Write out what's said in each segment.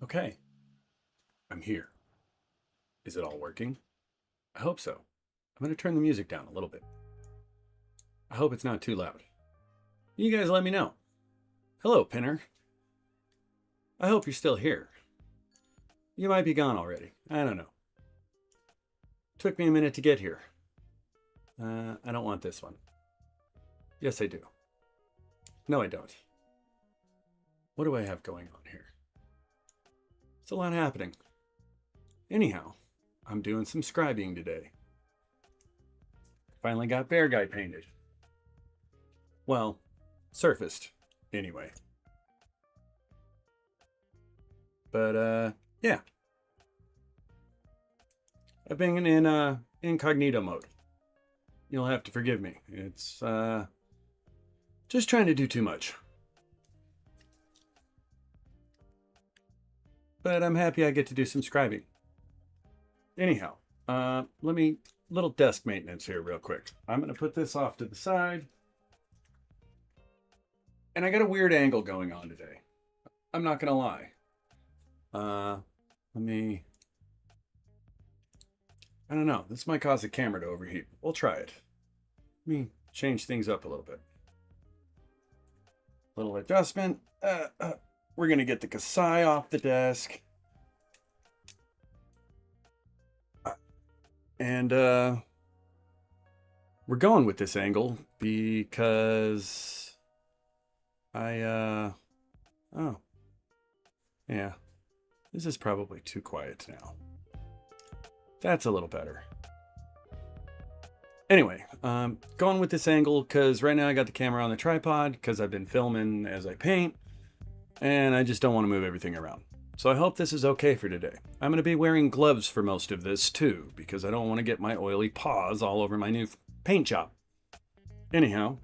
Okay, I'm here. Is it all working? I hope so. I'm going to turn the music down a little bit. I hope it's not too loud. You guys let me know. Hello, Pinner. I hope you're still here. You might be gone already. I don't know. Took me a minute to get here. I don't want this one. Yes, I do. No, I don't. What do I have going on here? It's a lot happening. Anyhow, I'm doing some scribing today. Finally got Beargguy painted. Well, surfaced, anyway. But, yeah. I've been in incognito mode. You'll have to forgive me. It's, just trying to do too much. But I'm happy I get to do some scribing. Anyhow, little desk maintenance here real quick. I'm going to put this off to the side. And I got a weird angle going on today. I'm not going to lie. I don't know. This might cause the camera to overheat. We'll try it. Let me change things up a little bit. Little adjustment. We're going to get the Kasai off the desk. And we're going with this angle because oh, yeah, this is probably too quiet now. That's a little better. Anyway, going with this angle because right now I got the camera on the tripod because I've been filming as I paint and I just don't want to move everything around. So I hope this is okay for today. I'm going to be wearing gloves for most of this too because I don't want to get my oily paws all over my new paint job. Anyhow,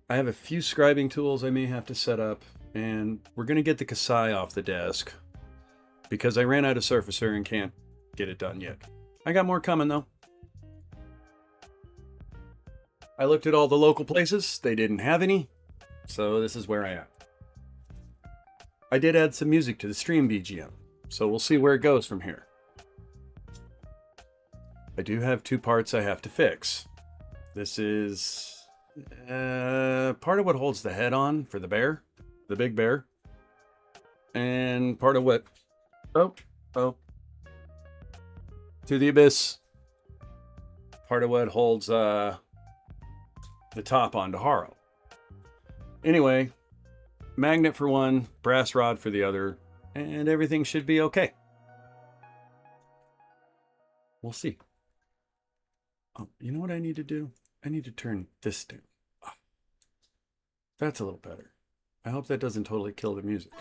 I have a few scribing tools I may have to set up and we're going to get the Kasai off the desk because I ran out of surfacer and can't get it done yet. I got more coming though. I looked at all the local places. They didn't have any. So this is where I am. I did add some music to the stream BGM. So we'll see where it goes from here. I do have two parts I have to fix. This is part of what holds the head on for the bear. The big bear. And part of what... Oh. To the abyss. Part of what holds the top onto Haro. Anyway, magnet for one, brass rod for the other, and everything should be okay. We'll see. Oh, you know what I need to do? I need to turn this down. Oh, that's a little better. I hope that doesn't totally kill the music.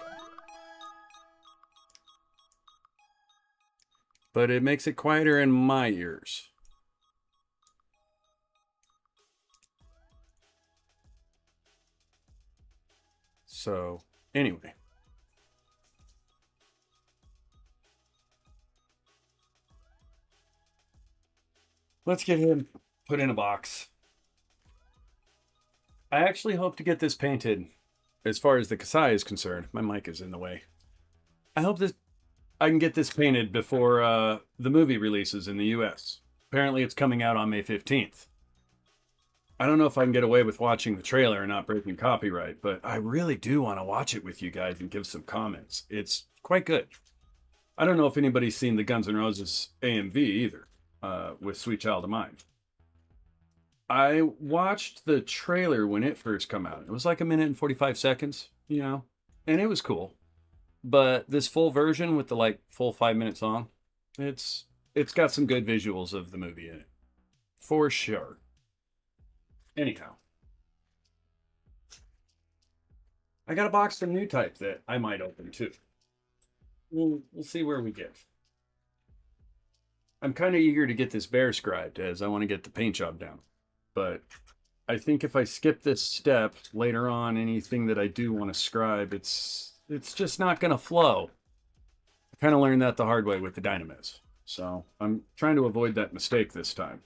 But it makes it quieter in my ears. So, anyway. Let's get him put in a box. I actually hope to get this painted as far as the Kasai is concerned. My mic is in the way. I hope I can get this painted before the movie releases in the US. Apparently it's coming out on May 15th. I don't know if I can get away with watching the trailer and not breaking copyright, but I really do want to watch it with you guys and give some comments. It's quite good. I don't know if anybody's seen the Guns N' Roses AMV either, with Sweet Child of Mine. I watched the trailer when it first came out. It was like 1 minute and 45 seconds, you know, and it was cool. But this full version with the full 5-minute song, it's got some good visuals of the movie in it. For sure. Anyhow, I got a box from Newtype that I might open too. We'll see where we get. I'm kind of eager to get this bear scribed as I want to get the paint job down. But I think if I skip this step later on, anything that I do want to scribe, it's just not going to flow. I kind of learned that the hard way with the Dynamis. So I'm trying to avoid that mistake this time.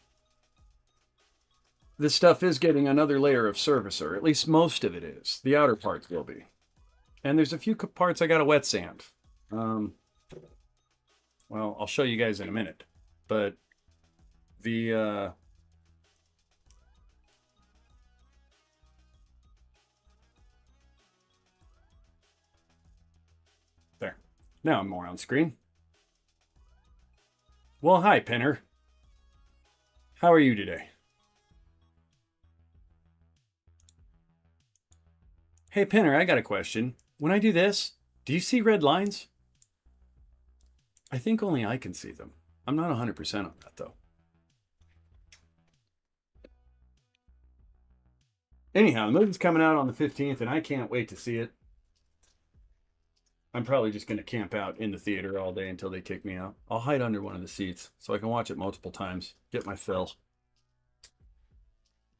This stuff is getting another layer of surfacer, at least most of it is. The outer parts will be. And there's a few parts I got to wet sand. Well, I'll show you guys in a minute, but the there. Now I'm more on screen. Well, hi, Pinner. How are you today? Hey, Pinner, I got a question. When I do this, do you see red lines? I think only I can see them. I'm not 100% on that, though. Anyhow, the movie's coming out on the 15th, and I can't wait to see it. I'm probably just going to camp out in the theater all day until they kick me out. I'll hide under one of the seats so I can watch it multiple times, get my fill.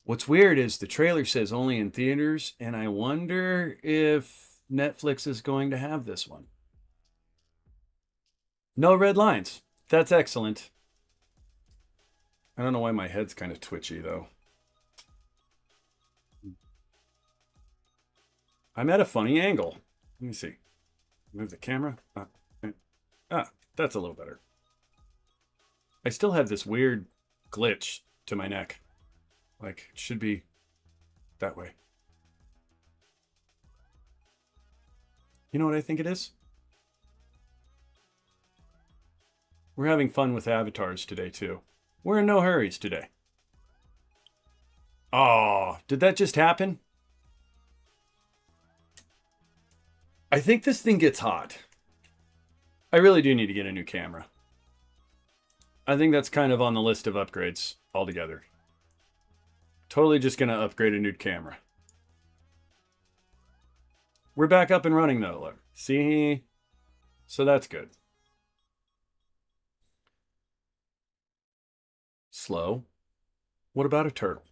What's weird is the trailer says only in theaters, and I wonder if Netflix is going to have this one. No red lines. That's excellent. I don't know why my head's kind of twitchy, though. I'm at a funny angle. Let me see. Move the camera. That's a little better. I still have this weird glitch to my neck. Like, it should be that way. You know what I think it is? We're having fun with avatars today, too. We're in no hurries today. Oh, did that just happen? I think this thing gets hot. I really do need to get a new camera. I think that's kind of on the list of upgrades altogether. Totally just going to upgrade a new camera. We're back up and running though, look. See? So that's good. Slow. What about a turtle?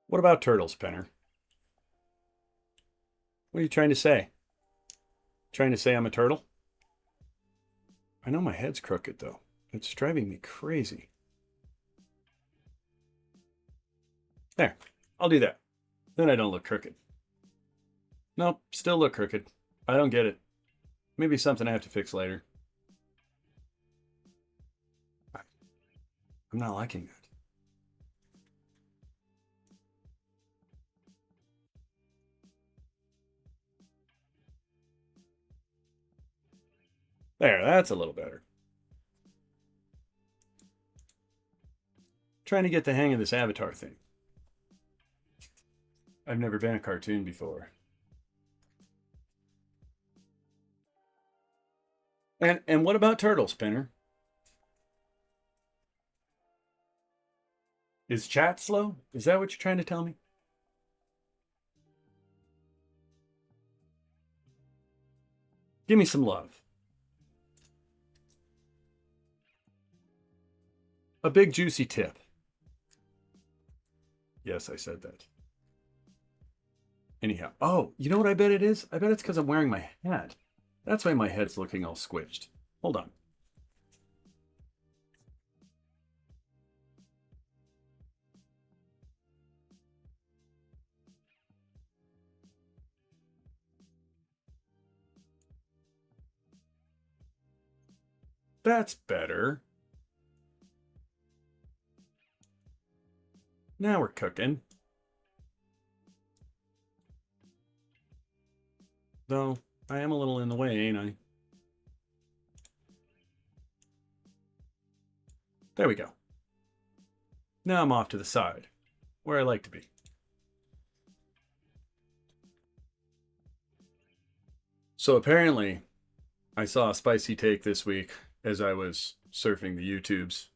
What about turtles, Penner? What are you trying to say? Trying to say I'm a turtle? I know my head's crooked though. It's driving me crazy. There, I'll do that. Then I don't look crooked. Nope, still look crooked. I don't get it. Maybe something I have to fix later. I'm not liking that. There, that's a little better. Trying to get the hang of this avatar thing. I've never been a cartoon before. And what about turtles, Pinner? Is chat slow? Is that what you're trying to tell me? Give me some love. A big juicy tip. Yes, I said that. Anyhow. Oh, you know what I bet it is? I bet it's because I'm wearing my hat. That's why my head's looking all squished. Hold on. That's better. Now we're cooking. Though, I am a little in the way, ain't I? There we go. Now I'm off to the side, where I like to be. So apparently, I saw a spicy take this week as I was surfing the YouTubes,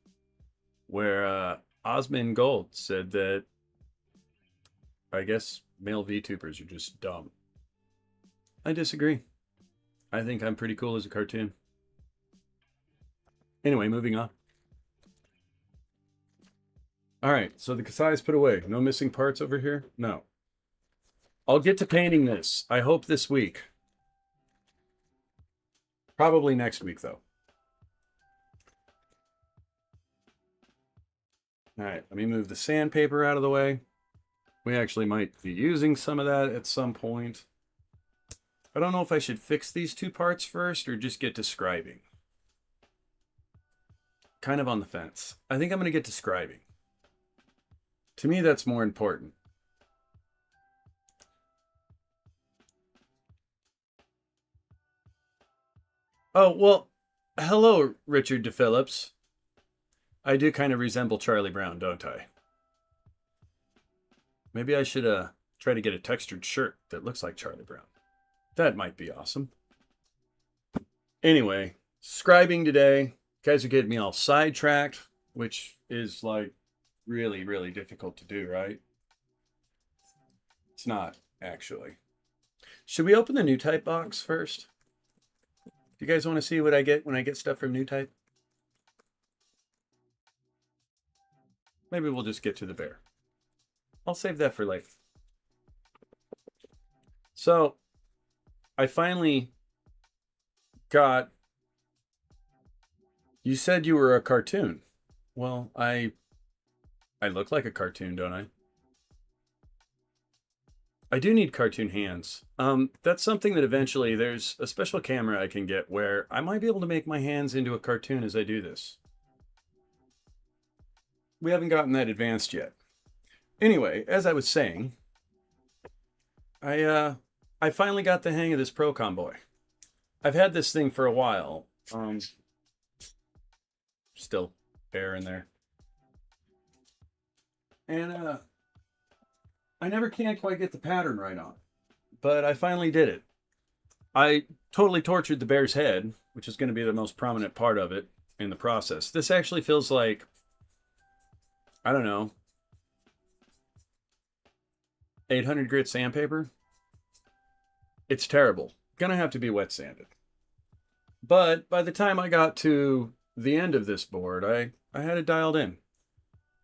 where Osmond Gold said that I guess male VTubers are just dumb. I disagree. I think I'm pretty cool as a cartoon. Anyway, moving on. All right, so the Kasai is put away. No missing parts over here? No. I'll get to painting this. I hope this week. Probably next week, though. All right, let me move the sandpaper out of the way. We actually might be using some of that at some point. I don't know if I should fix these two parts first or just get to scribing. Kind of on the fence. I think I'm going to get to scribing. To me, that's more important. Oh, well, hello, Richard DePhillips. I do kind of resemble Charlie Brown, don't I? Maybe I should try to get a textured shirt that looks like Charlie Brown. That might be awesome. Anyway, scribing today. You guys are getting me all sidetracked, which is like really, really difficult to do, right? It's not, actually. Should we open the Newtype box first? Do you guys want to see what I get when I get stuff from Newtype? Maybe we'll just get to the bear. I'll save that for later. So, I finally got... You said you were a cartoon. Well, I look like a cartoon, don't I? I do need cartoon hands. That's something that eventually there's a special camera I can get where I might be able to make my hands into a cartoon as I do this. We haven't gotten that advanced yet. Anyway, as I was saying, I finally got the hang of this Pro Convoy. I've had this thing for a while. Still air in there. And I never can quite get the pattern right on, but I finally did it. I totally tortured the bear's head, which is going to be the most prominent part of it in the process. This actually feels like, I don't know, 800 grit sandpaper. It's terrible. Gonna have to be wet sanded. But by the time I got to the end of this board, I had it dialed in.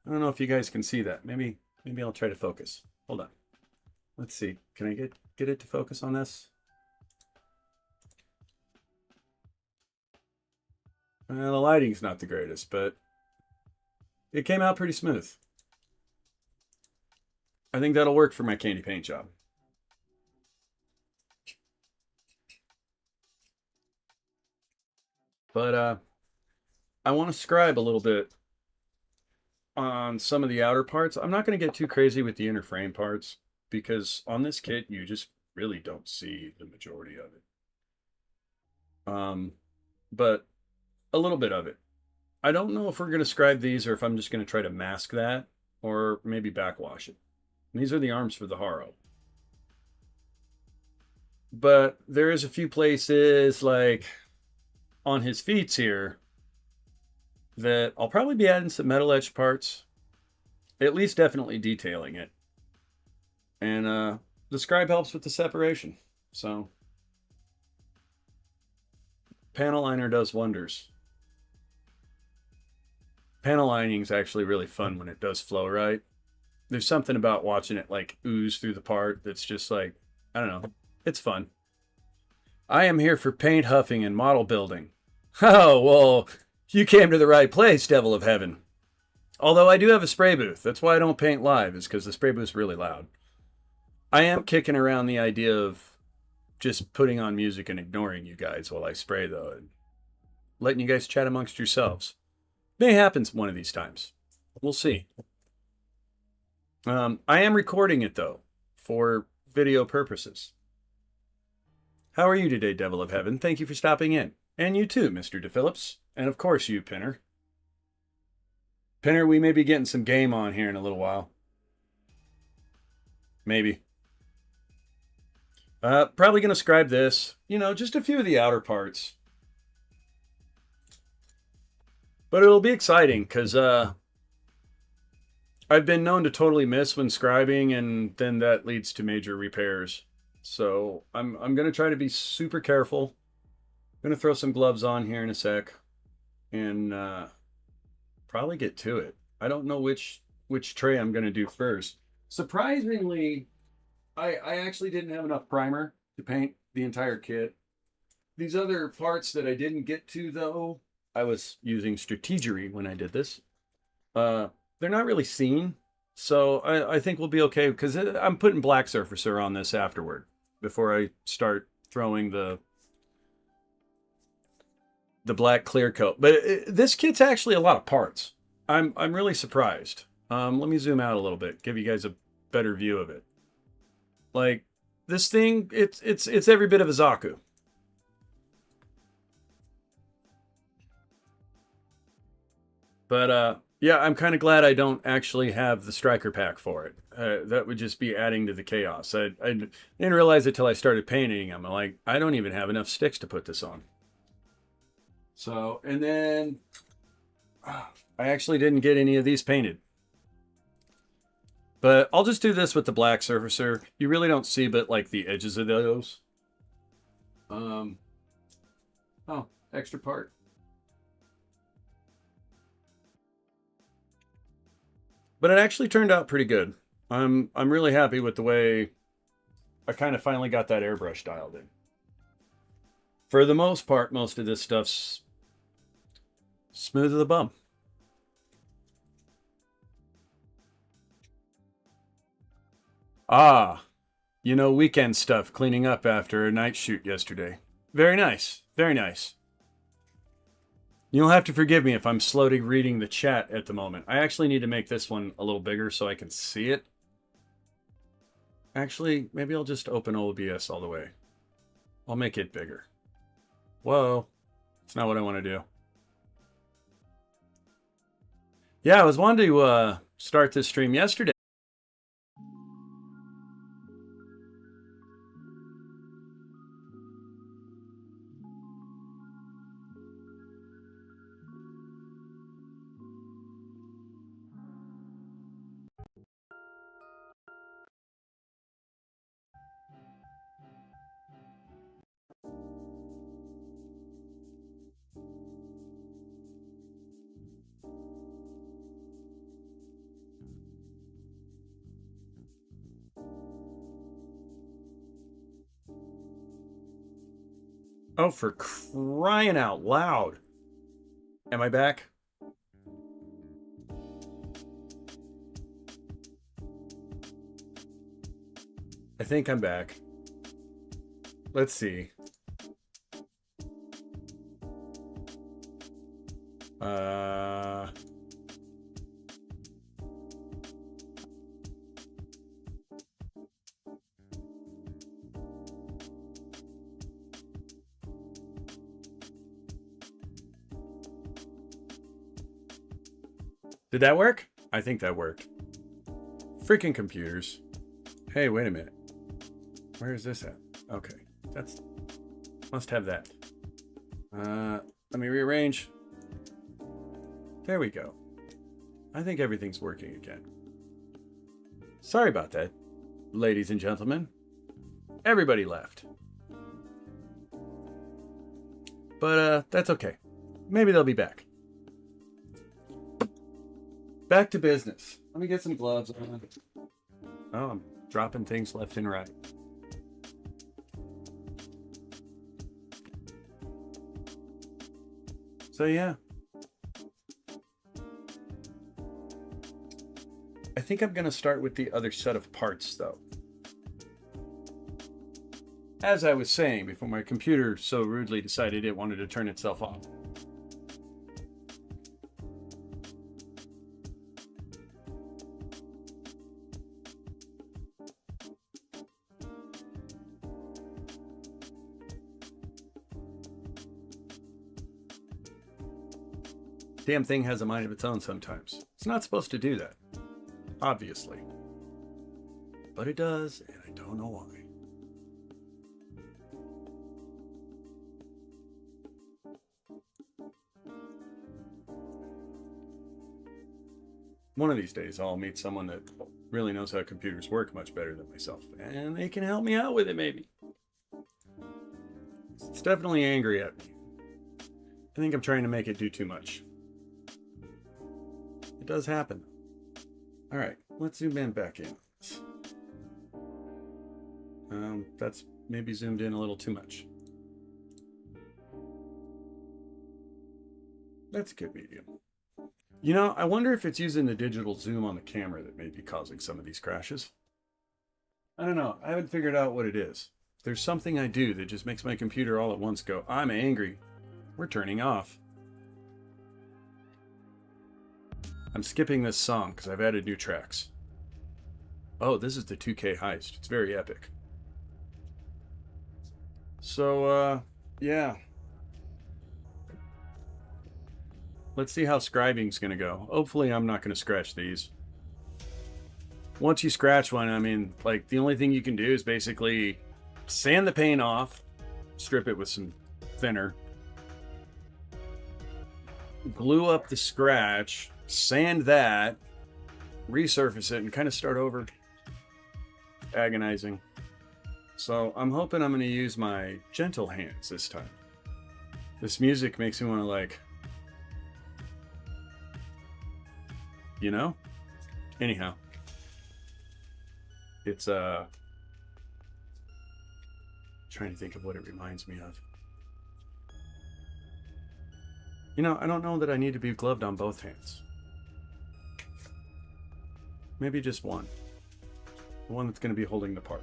I don't know if you guys can see that. Maybe I'll try to focus. Hold on. Let's see. Can I get it to focus on this? The lighting's not the greatest, but it came out pretty smooth. I think that'll work for my candy paint job. But I want to scribe a little bit on some of the outer parts. I'm not going to get too crazy with the inner frame parts because on this kit you just really don't see the majority of it. But a little bit of it. I don't know if we're going to scribe these or if I'm just going to try to mask that or maybe backwash it. And these are the arms for the Haro. But there is a few places like on his feet here that I'll probably be adding some metal etched parts, at least definitely detailing it. And the Scribe helps with the separation. So panel liner does wonders. Panel lining is actually really fun when it does flow right. There's something about watching it like ooze through the part that's just like, I don't know, it's fun. I am here for paint huffing and model building. Oh, well, you came to the right place, Devil of Heaven. Although I do have a spray booth. That's why I don't paint live, is because the spray booth's really loud. I am kicking around the idea of just putting on music and ignoring you guys while I spray, though, and letting you guys chat amongst yourselves. May happen one of these times. We'll see. I am recording it, though, for video purposes. How are you today, Devil of Heaven? Thank you for stopping in. And you too, Mr. DePhillips. And of course you, Pinner. Pinner, we may be getting some game on here in a little while. Maybe. Probably going to scribe this. You know, just a few of the outer parts. But it'll be exciting, because I've been known to totally miss when scribing, and then that leads to major repairs. So I'm going to try to be super careful. I'm going to throw some gloves on here in a sec. And probably get to it. I don't know which tray I'm going to do first. Surprisingly, I actually didn't have enough primer to paint the entire kit. These other parts that I didn't get to, though, I was using strategery when I did this. They're not really seen, So I think we'll be okay because I'm putting black surfacer on this afterward before I start throwing the black clear coat. But this kit's actually a lot of parts. I'm really surprised. Let me zoom out a little bit, give you guys a better view of it. Like this thing, it's every bit of a Zaku. But yeah, I'm kind of glad I don't actually have the striker pack for it. That would just be adding to the chaos. I didn't realize it till I started painting. I'm like, I don't even have enough sticks to put this on. So, and then I actually didn't get any of these painted. But I'll just do this with the black surfacer. You really don't see but like the edges of those. Oh, extra part. But it actually turned out pretty good. I'm really happy with the way I kind of finally got that airbrush dialed in. For the most part, most of this stuff's smooth as a bum. Ah, you know, weekend stuff, cleaning up after a night shoot yesterday. Very nice, very nice. You'll have to forgive me if I'm slowly reading the chat at the moment. I actually need to make this one a little bigger so I can see it. Actually, maybe I'll just open OBS all the way. I'll make it bigger. Whoa, that's not what I want to do. Yeah, I was wanting to start this stream yesterday. Oh, for crying out loud. Am I back? I think I'm back. Let's see. Did that work? I think that worked. Freaking computers. Hey, wait a minute. Where is this at? Okay, that's... must have that. Let me rearrange. There we go. I think everything's working again. Sorry about that, ladies and gentlemen. Everybody left. But, that's okay. Maybe they'll be back. Back to business. Let me get some gloves on. Oh, I'm dropping things left and right. So yeah. I think I'm going to start with the other set of parts though. As I was saying before my computer so rudely decided it wanted to turn itself off. Damn thing has a mind of its own sometimes. It's not supposed to do that, obviously. But it does, and I don't know why. One of these days I'll meet someone that really knows how computers work much better than myself, and they can help me out with it maybe. It's definitely angry at me. I think I'm trying to make it do too much. It does happen. Alright, let's zoom in back in. That's maybe zoomed in a little too much. That's a good medium. You know, I wonder if it's using the digital zoom on the camera that may be causing some of these crashes. I don't know. I haven't figured out what it is. There's something I do that just makes my computer all at once go, I'm angry. We're turning off. I'm skipping this song because I've added new tracks. Oh, this is the 2K heist. It's very epic. So, yeah. Let's see how scribing's going to go. Hopefully I'm not going to scratch these. Once you scratch one, I mean, like, the only thing you can do is basically sand the paint off, strip it with some thinner, glue up the scratch, sand that, resurface it, and kind of start over. Agonizing. So I'm hoping I'm going to use my gentle hands this time. This music makes me want to, like, you know? Anyhow. It's, trying to think of what it reminds me of. You know, I don't know that I need to be gloved on both hands. Maybe just one. The one that's going to be holding the part.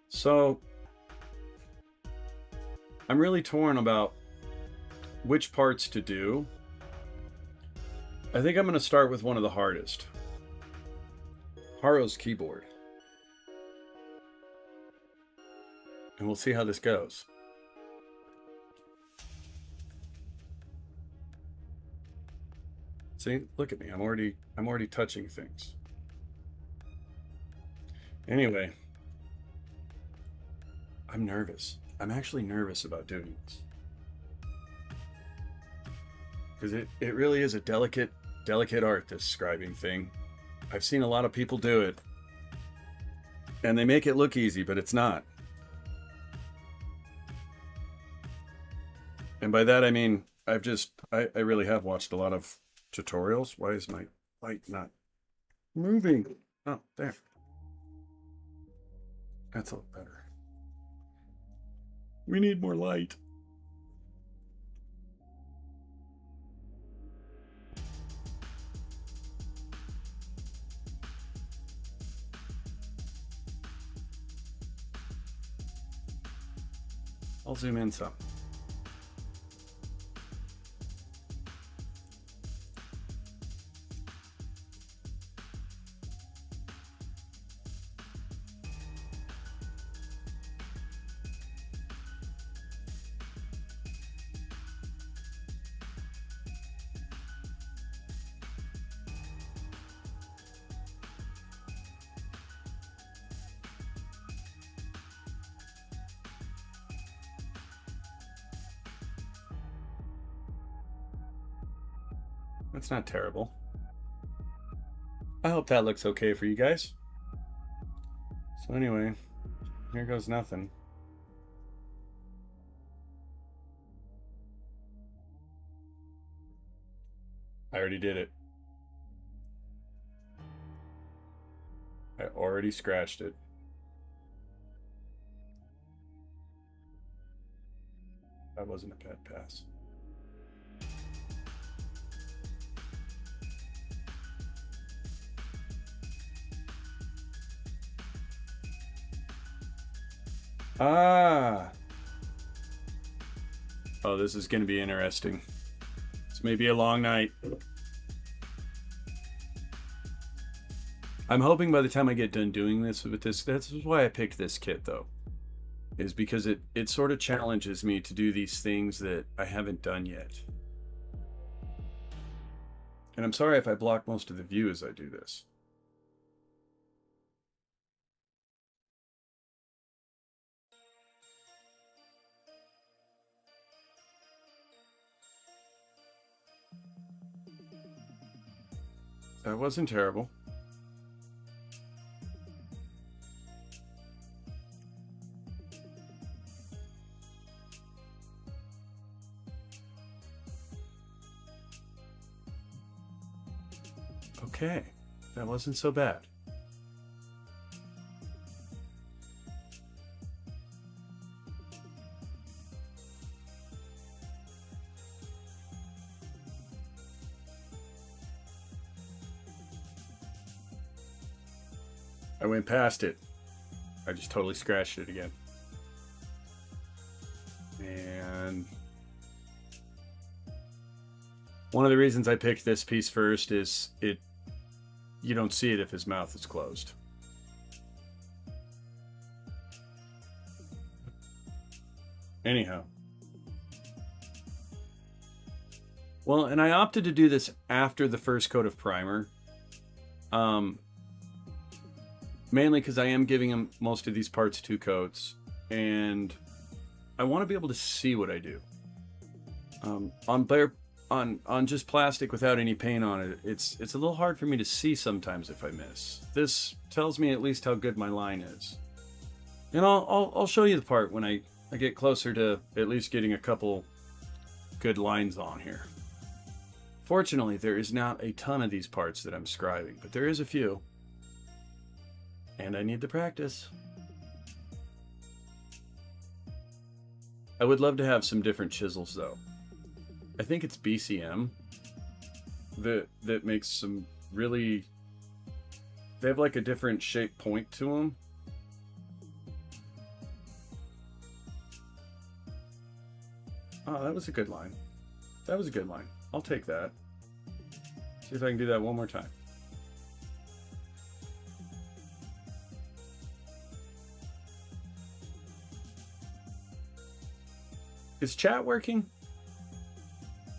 So, I'm really torn about which parts to do. I think I'm going to start with one of the hardest. Haru's keyboard. And we'll see how this goes. See, look at me. I'm already touching things. Anyway, I'm nervous. I'm actually nervous about doing this. Because it really is a delicate art, this scribing thing. I've seen a lot of people do it. And they make it look easy, but it's not. And by that I mean, I really have watched a lot of tutorials. Why is my light not moving? Oh, there. That's a little better. We need more light. I'll zoom in some. That's not terrible. I hope that looks okay for you guys. So anyway, here goes nothing. I already did it. I already scratched it. That wasn't a bad pass. Ah. Oh, this is going to be interesting. This may be a long night. I'm hoping by the time I get done doing this with this, that's why I picked this kit though, is because it sort of challenges me to do these things that I haven't done yet. And I'm sorry if I block most of the view as I do this. That wasn't terrible. Okay, that wasn't so bad. I went past it. I just totally scratched it again. And one of the reasons I picked this piece first is you don't see it if his mouth is closed. Anyhow. Well, and I opted to do this after the first coat of primer. Mainly because I am giving him most of these parts 2 coats. And I want to be able to see what I do. On just plastic without any paint on it, it's a little hard for me to see sometimes if I miss. This tells me at least how good my line is. And I'll show you the part when I get closer to at least getting a couple good lines on here. Fortunately, there is not a ton of these parts that I'm scribing, but there is a few. And I need to practice. I would love to have some different chisels though. I think it's BCM that makes some really... They have like a different shape point to them. Oh, that was a good line. That was a good line. I'll take that. See if I can do that one more time. Is chat working?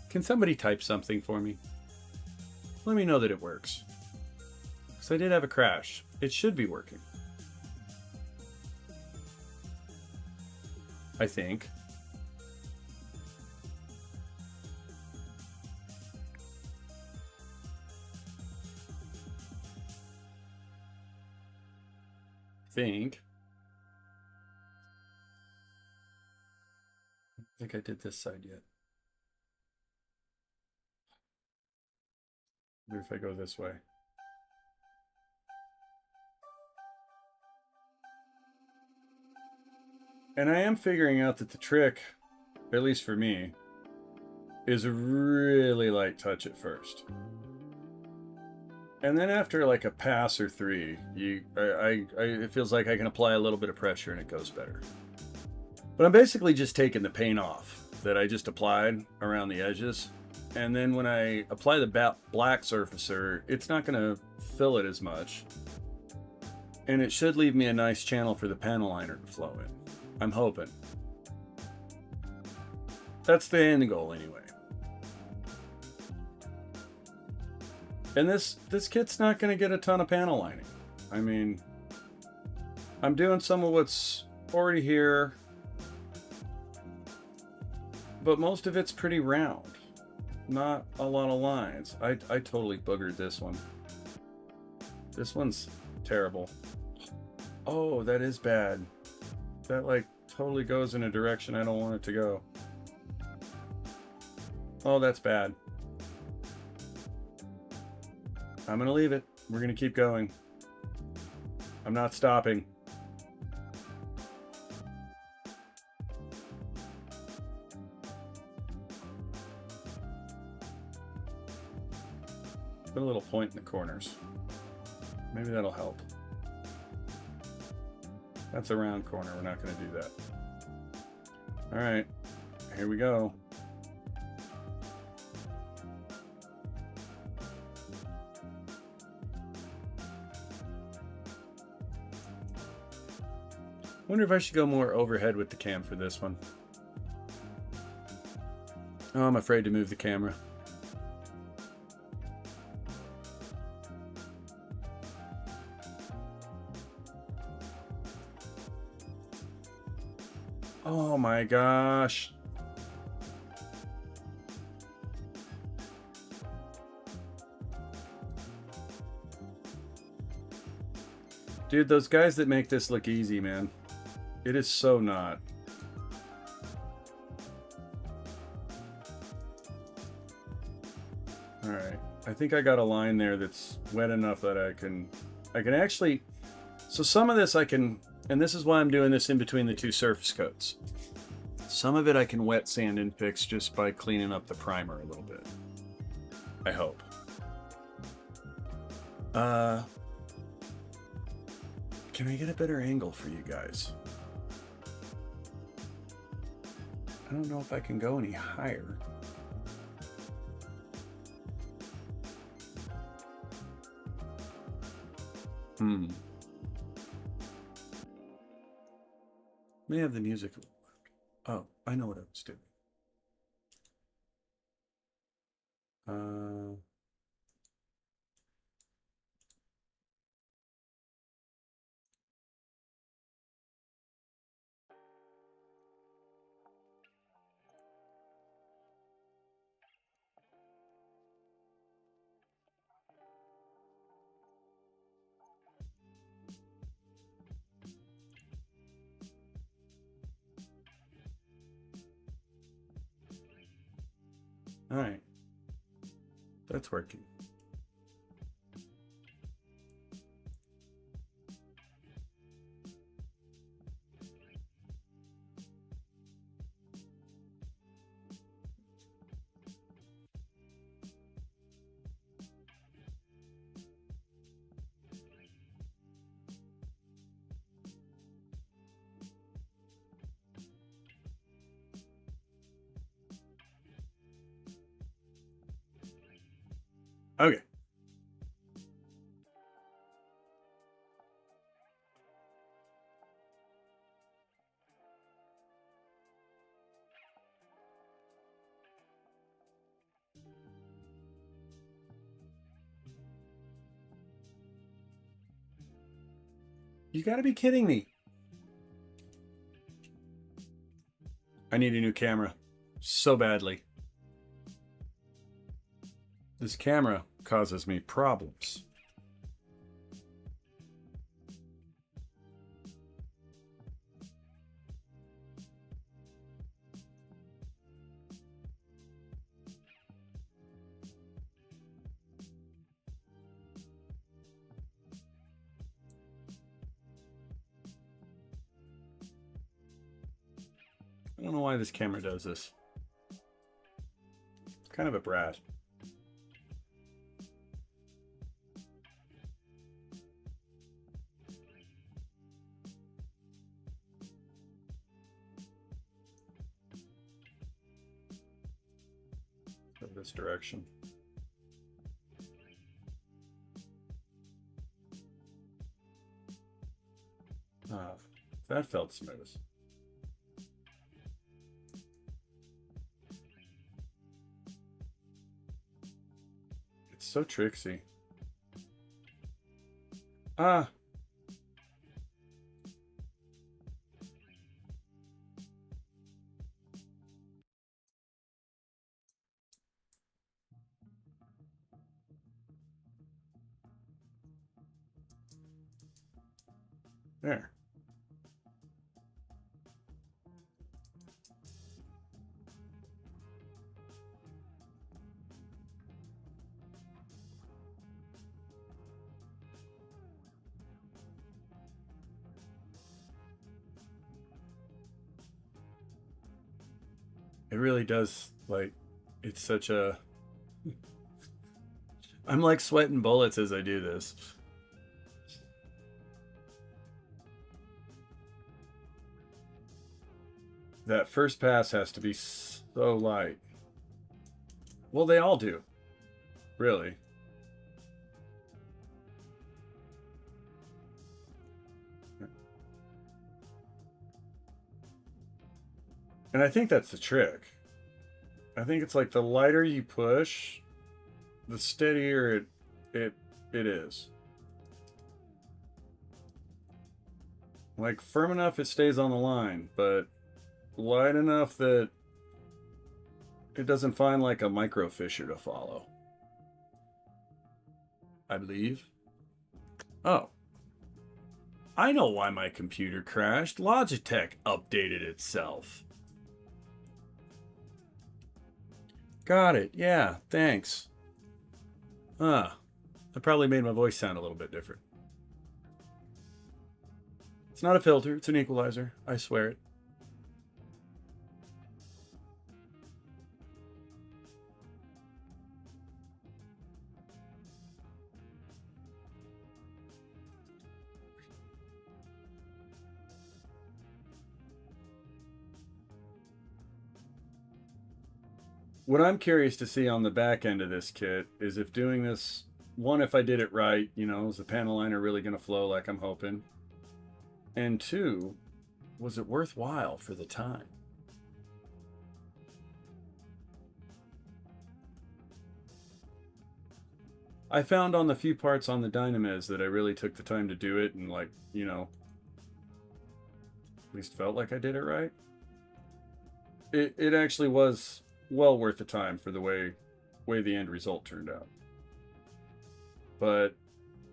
Can somebody type something for me? Let me know that it works. Because I did have a crash. It should be working. I think. I don't think I did this side yet. Maybe if I go this way. And I am figuring out that the trick, at least for me, is a really light touch at first. And then after like a pass or 3, it feels like I can apply a little bit of pressure and it goes better. But I'm basically just taking the paint off that I just applied around the edges. And then when I apply the black surfacer, it's not going to fill it as much. And it should leave me a nice channel for the panel liner to flow in. I'm hoping. That's the end goal anyway. And this kit's not going to get a ton of panel lining. I mean, I'm doing some of what's already here, but most of it's pretty round. Not a lot of lines. I totally boogered this one. This one's terrible. Oh, that is bad. That like totally goes in a direction I don't want it to go. Oh, that's bad. I'm gonna leave it. We're gonna keep going. I'm not stopping. Put a little point in the corners. Maybe that'll help. That's a round corner. We're not gonna do that. All right, here we go. Wonder if I should go more overhead with the cam for this one. Oh, I'm afraid to move the camera. Oh my gosh. Dude, those guys that make this look easy, man. It is so not. All right, I think I got a line there that's wet enough that I can actually, so some of this I can, and this is why I'm doing this in between the 2 surface coats. Some of it I can wet sand and fix just by cleaning up the primer a little bit. I hope. Can I get a better angle for you guys? I don't know if I can go any higher. May have the music. Oh, I know what I was doing. All right. That's working. Okay. You gotta be kidding me. I need a new camera. So badly. This camera causes me problems. I don't know why this camera does this. It's kind of a brat. Go this direction. That felt smooth. It's so tricksy. Ah. There. It really does, like, it's such a... I'm like sweating bullets as I do this. That first pass has to be so light. Well, they all do. Really. And I think that's the trick. I think it's like the lighter you push, the steadier it is. Like firm enough it stays on the line, but light enough that it doesn't find like a micro fissure to follow. I believe. Oh. I know why my computer crashed. Logitech updated itself. Got it. Yeah, thanks. That probably made my voice sound a little bit different. It's not a filter, it's an equalizer. I swear it. What I'm curious to see on the back end of this kit is if doing this, one, if I did it right, you know, is the panel liner really going to flow like I'm hoping? And two, was it worthwhile for the time? I found on the few parts on the Dynamiz that I really took the time to do it and, like, you know, at least felt like I did it right. It actually was well worth the time for the way the end result turned out. But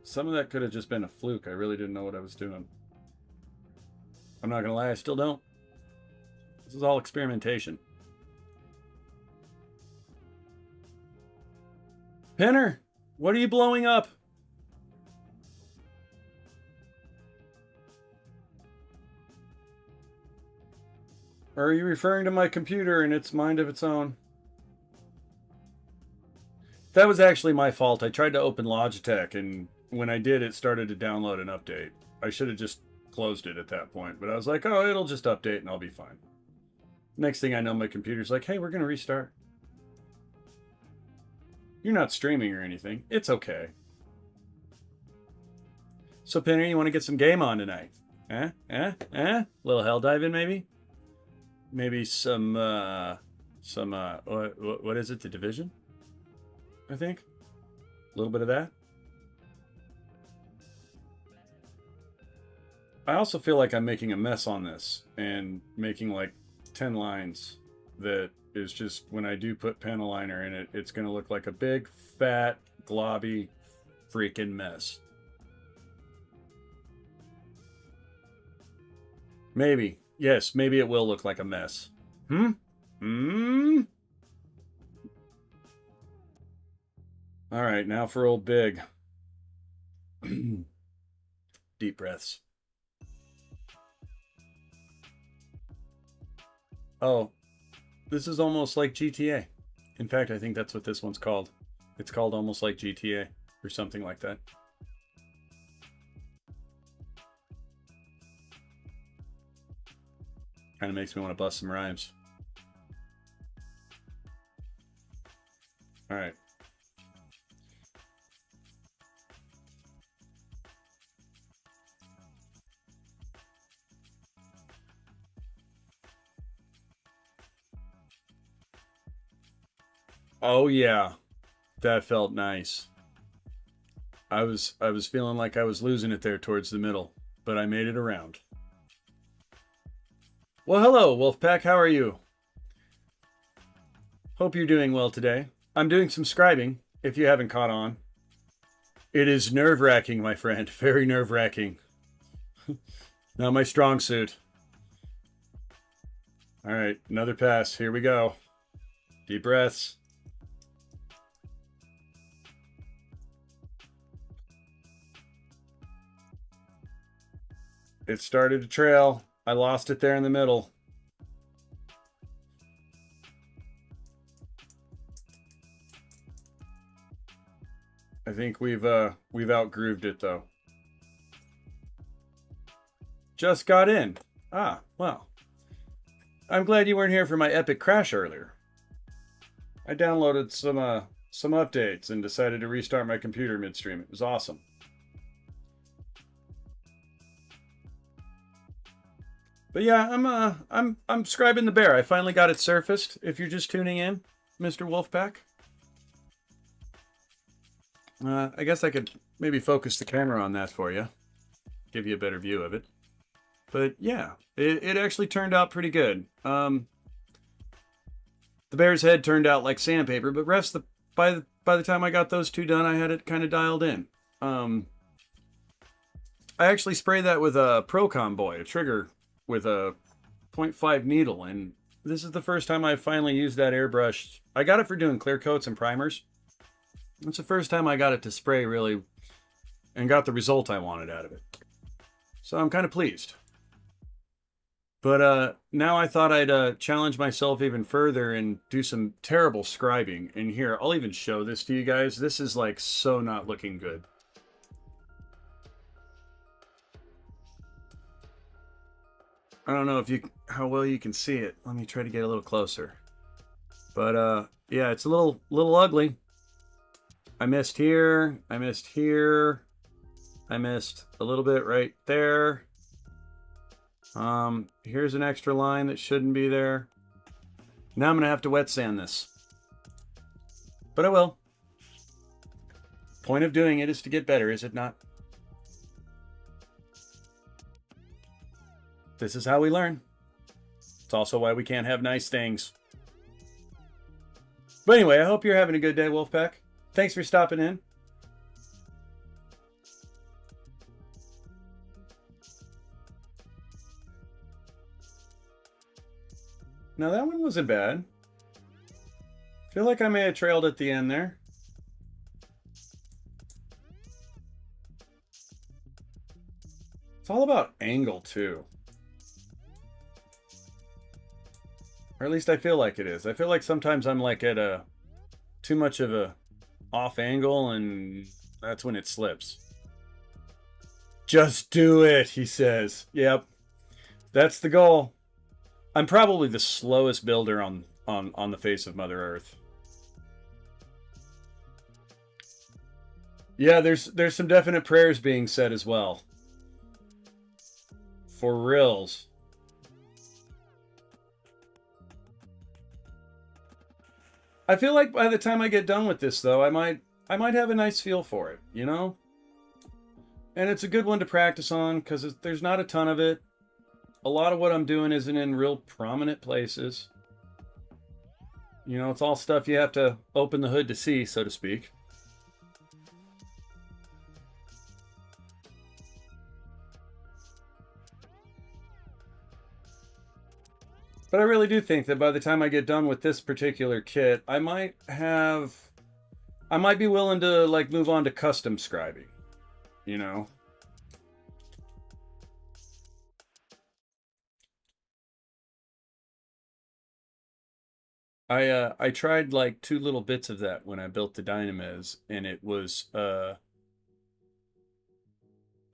some of that could have just been a fluke. I really didn't know what I was doing. I'm not gonna lie, I still don't. This is all experimentation. Penner, what are you blowing up? Or are you referring to my computer and its mind of its own? That was actually my fault. I tried to open Logitech, and when I did, it started to download an update. I should have just closed it at that point, but I was like, oh, it'll just update and I'll be fine. Next thing I know, my computer's like, hey, we're going to restart. You're not streaming or anything. It's okay. So, Penny, you want to get some game on tonight? Little hell diving, maybe? Maybe some, what is it, The Division? I think. A little bit of that. I also feel like I'm making a mess on this and making like 10 lines that is just, when I do put panel liner in it, it's going to look like a big, fat, globby freaking mess. Maybe. Yes, maybe it will look like a mess. All right, now for old Big. Deep breaths. Oh, this is almost like GTA. In fact, I think that's what this one's called. It's called Almost Like GTA or something like that. Kind of makes me want to bust some rhymes. All right. Oh yeah, that felt nice. I was feeling like I was losing it there towards the middle, but I made it around. Well, hello, Wolfpack. How are you? Hope you're doing well today. I'm doing some scribing, if you haven't caught on. It is nerve-wracking, my friend. Very nerve-wracking. Not my strong suit. All right, another pass. Here we go. Deep breaths. It started to trail. I lost it there in the middle. I think we've outgrooved it though. Just got in. Ah, well. I'm glad you weren't here for my epic crash earlier. I downloaded some updates and decided to restart my computer midstream. It was awesome. But yeah, I'm scribing the bear. I finally got it surfaced. If you're just tuning in, Mr. Wolfpack. I guess I could maybe focus the camera on that for you. Give you a better view of it. But yeah, it actually turned out pretty good. The bear's head turned out like sandpaper, but by the time I got those two done, I had it kind of dialed in. I actually sprayed that with a Procom Boy, a trigger with a 0.5 needle, and this is the first time I finally used that airbrush. I got it for doing clear coats and primers. It's the first time I got it to spray really and got the result I wanted out of it. So I'm kind of pleased. But now I thought I'd challenge myself even further and do some terrible scribing. And here, I'll even show this to you guys. This is like so not looking good. I don't know if how well you can see it. Let me try to get a little closer. But Yeah, it's a little ugly. I missed here. I missed here. I missed a little bit right there. Here's an extra line that shouldn't be there. Now I'm going to have to wet sand this. But I will. Point of doing it is to get better, is it not? This is how we learn. It's also why we can't have nice things. But anyway, I hope you're having a good day, Wolfpack. Thanks for stopping in. Now that one wasn't bad. I feel like I may have trailed at the end there. It's all about angle too. Or at least I feel like it is. I feel like sometimes I'm like at a too much of a off angle and that's when it slips. Just do it, he says. Yep. That's the goal. I'm probably the slowest builder on the face of Mother Earth. Yeah, there's some definite prayers being said as well. For reals. I feel like by the time I get done with this though, I might have a nice feel for it, you know? And it's a good one to practice on because there's not a ton of it. A lot of what I'm doing isn't in real prominent places. You know, it's all stuff you have to open the hood to see, so to speak. But I really do think that by the time I get done with this particular kit, I might be willing to like move on to custom scribing, you know? I tried like 2 little bits of that when I built the Dynamiz, and it was oh,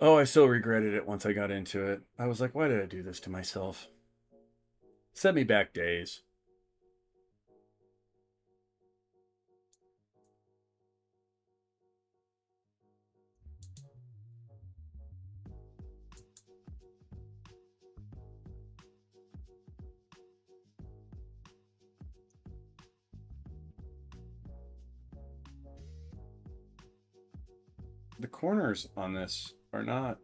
I so regretted it once I got into it. I was like, why did I do this to myself? Set me back days. The corners on this are not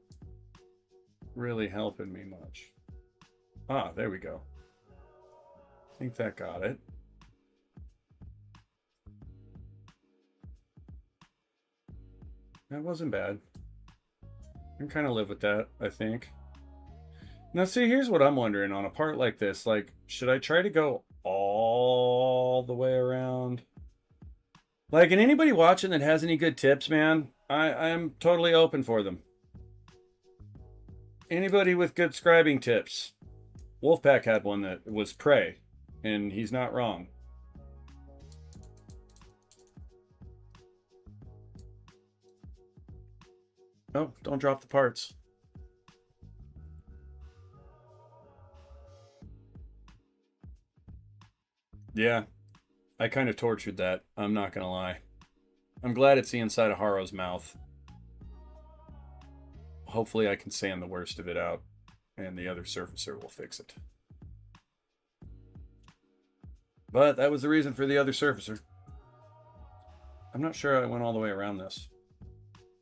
really helping me much. Ah, there we go. I think that got it. That wasn't bad. I can kind of live with that, I think. Now see, here's what I'm wondering on a part like this. Like, should I try to go all the way around? Like, and anybody watching that has any good tips, man, I'm totally open for them. Anybody with good scribing tips. Wolfpack had one that was Prey, and he's not wrong. Oh, don't drop the parts. Yeah, I kind of tortured that. I'm not gonna lie. I'm glad it's the inside of Haro's mouth. Hopefully I can sand the worst of it out, and the other surfacer will fix it. But that was the reason for the other surfacer. I'm not sure I went all the way around this.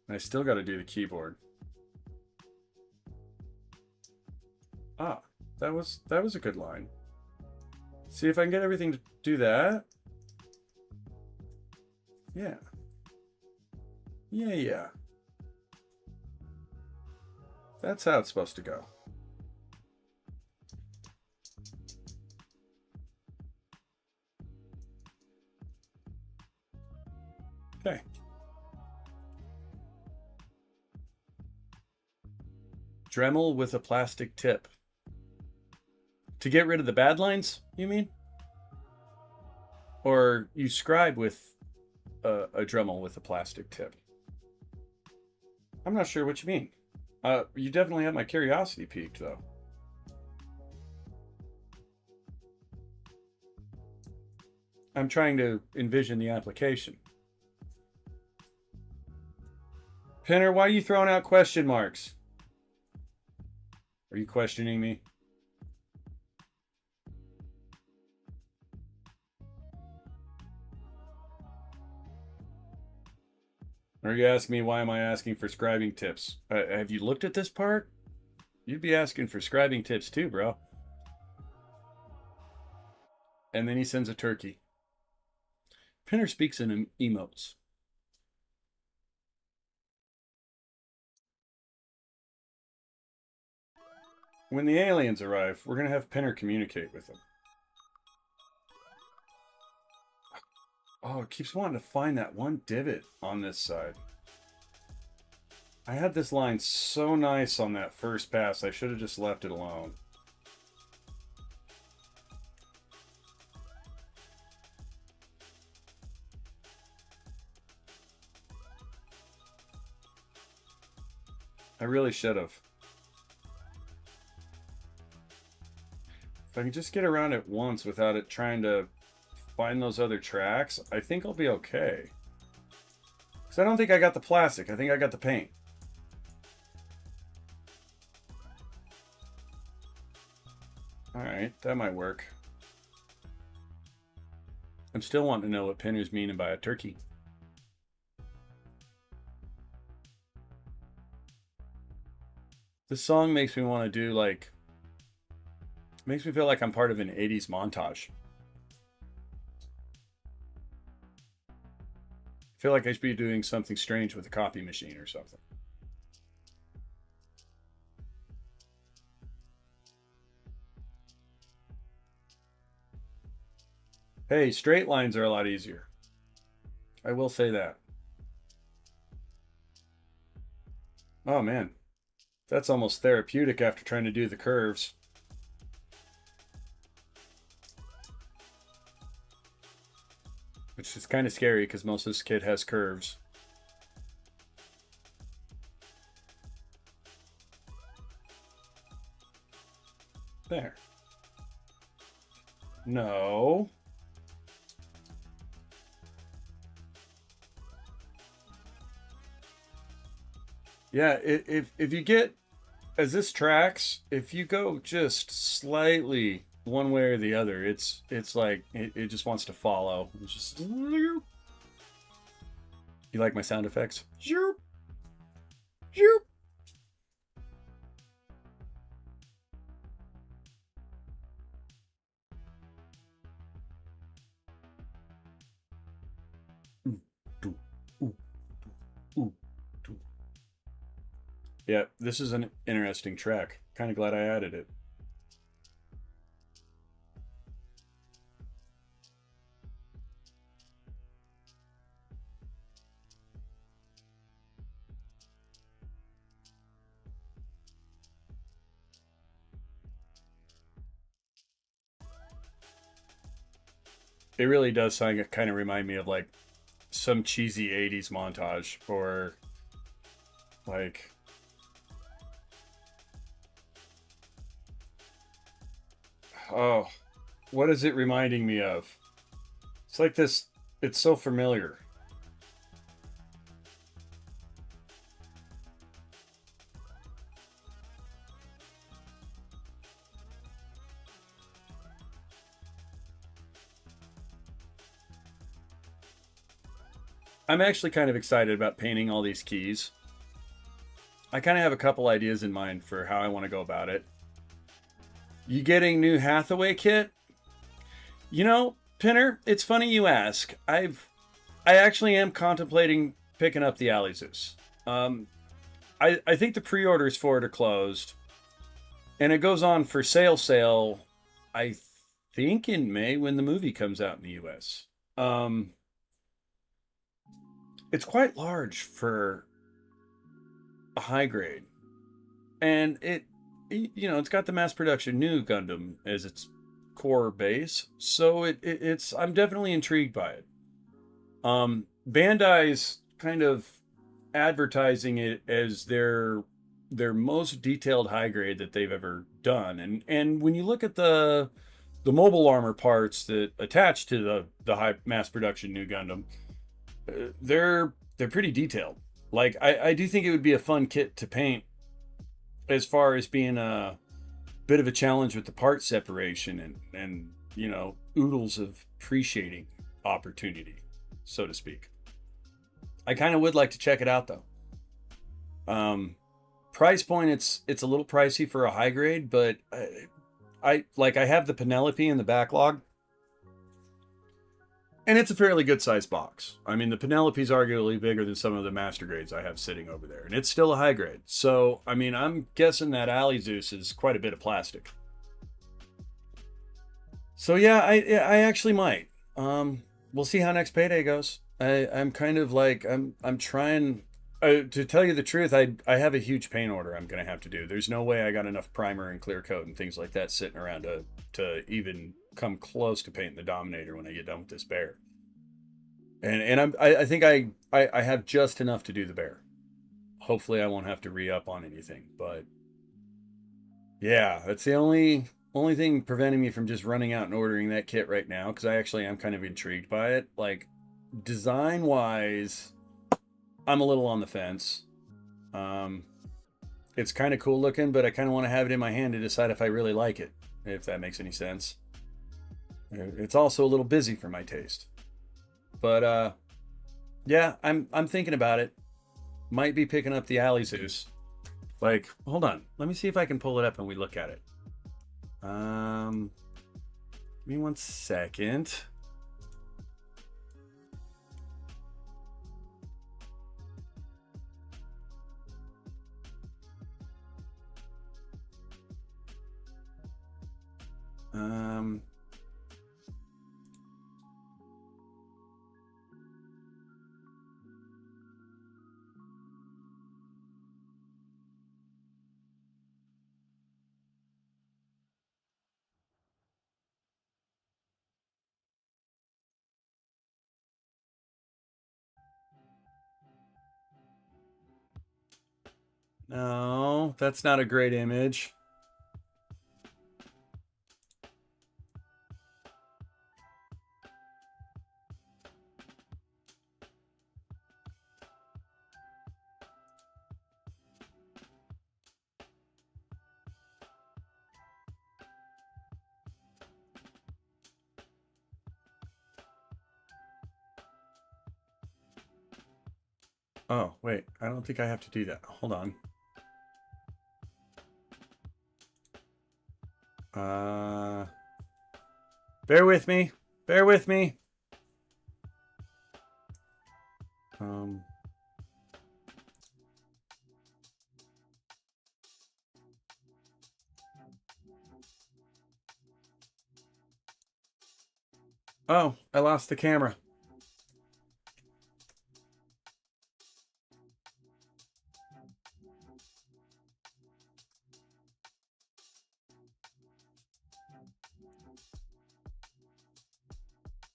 And I still got to do the keyboard. Ah, that was a good line. See if I can get everything to do that. Yeah. Yeah. That's how it's supposed to go. Okay. Dremel with a plastic tip. To get rid of the bad lines, you mean? Or you scribe with a Dremel with a plastic tip? I'm not sure what you mean. You definitely have my curiosity piqued, though. I'm trying to envision the application. Pinner, why are you throwing out question marks? Are you questioning me? Are you asking me why am I asking for scribing tips? Have you looked at this part? You'd be asking for scribing tips too, bro. And then he sends a turkey. Pinner speaks in emotes. When the aliens arrive, we're going to have Pinner communicate with them. Oh, it keeps wanting to find that one divot on this side. I had this line so nice on that first pass, I should have just left it alone. I really should have. If I can just get around it once without it trying to find those other tracks, I think I'll be okay. Because I don't think I got the plastic. I think I got the paint. Alright, that might work. I'm still wanting to know what Pinner's meaning by a turkey. This song makes me want to do like... Makes me feel like I'm part of an 80s montage. I feel like I should be doing something strange with a copy machine or something. Hey, straight lines are a lot easier. I will say that. Oh man, that's almost therapeutic after trying to do the curves. Which is kind of scary because most of this kid has curves. There. No. Yeah, if you get, as this tracks, if you go just slightly one way or the other, it's like it just wants to follow. It's just. You like my sound effects? Zoop. Zoop. Yeah, this is an interesting track. Kind of glad I added it. It really does kind of remind me of like some cheesy 80s montage or like oh, what is it reminding me of? It's like this, it's so familiar. I'm actually kind of excited about painting all these keys. I kind of have a couple ideas in mind for how I want to go about it. You getting new Hathaway kit? You know, Pinner, it's funny you ask. I actually am contemplating picking up the Alizus. I think the pre-orders for it are closed. And it goes on for sale, I think in May when the movie comes out in the US. It's quite large for a high grade. And it's got the mass production new Gundam as its core base. So it's I'm definitely intrigued by it. Bandai's kind of advertising it as their most detailed high grade that they've ever done. And when you look at the the mobile armor parts that attach to the high mass production new Gundam, they're pretty detailed. Like I do think it would be a fun kit to paint, as far as being a bit of a challenge with the part separation and you know, oodles of pre-shading opportunity, so to speak. I kind of would like to check it out though. Price point, it's a little pricey for a high grade, but I have the Penelope in the backlog, and it's a fairly good sized box. I mean, the Penelope's arguably bigger than some of the master grades I have sitting over there, and it's still a high grade. So I mean, I'm guessing that Alley Zeus is quite a bit of plastic. So yeah, I actually might. We'll see how next payday goes. I'm kind of like I'm trying. To tell you the truth, I have a huge paint order I'm gonna have to do. There's no way I got enough primer and clear coat and things like that sitting around to even come close to painting the Dominator when I get done with this bear. And I think I have just enough to do the bear. Hopefully I won't have to re-up on anything, but yeah, that's the only thing preventing me from just running out and ordering that kit right now, because I actually am kind of intrigued by it. Like, design wise, I'm a little on the fence. It's kind of cool looking, but I kind of want to have it in my hand to decide if I really like it, if that makes any sense. It's also a little busy for my taste. But yeah, I'm thinking about it. Might be picking up the Alley Zeus. Like, hold on. Let me see if I can pull it up and we look at it. Give me 1 second. No, that's not a great image. Oh, wait, I don't think I have to do that. Hold on. Bear with me. Bear with me. Oh, I lost the camera.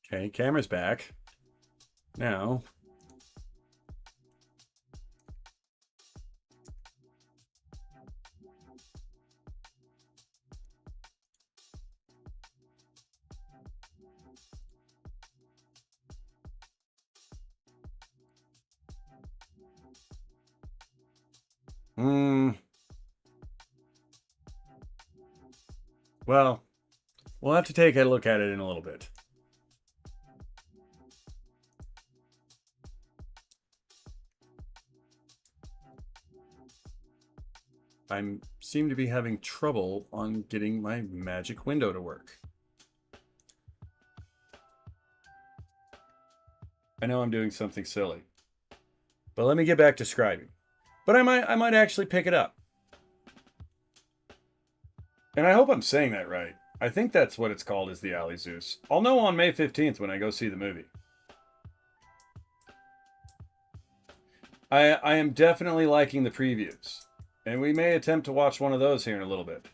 Okay, camera's back. Now. Well, we'll have to take a look at it in a little bit. I seem to be having trouble on getting my magic window to work. I know I'm doing something silly, but let me get back to scribing. But I might actually pick it up. And I hope I'm saying that right. I think that's what it's called, is the Alley Zeus. I'll know on May 15th when I go see the movie. I am definitely liking the previews. And we may attempt to watch one of those here in a little bit.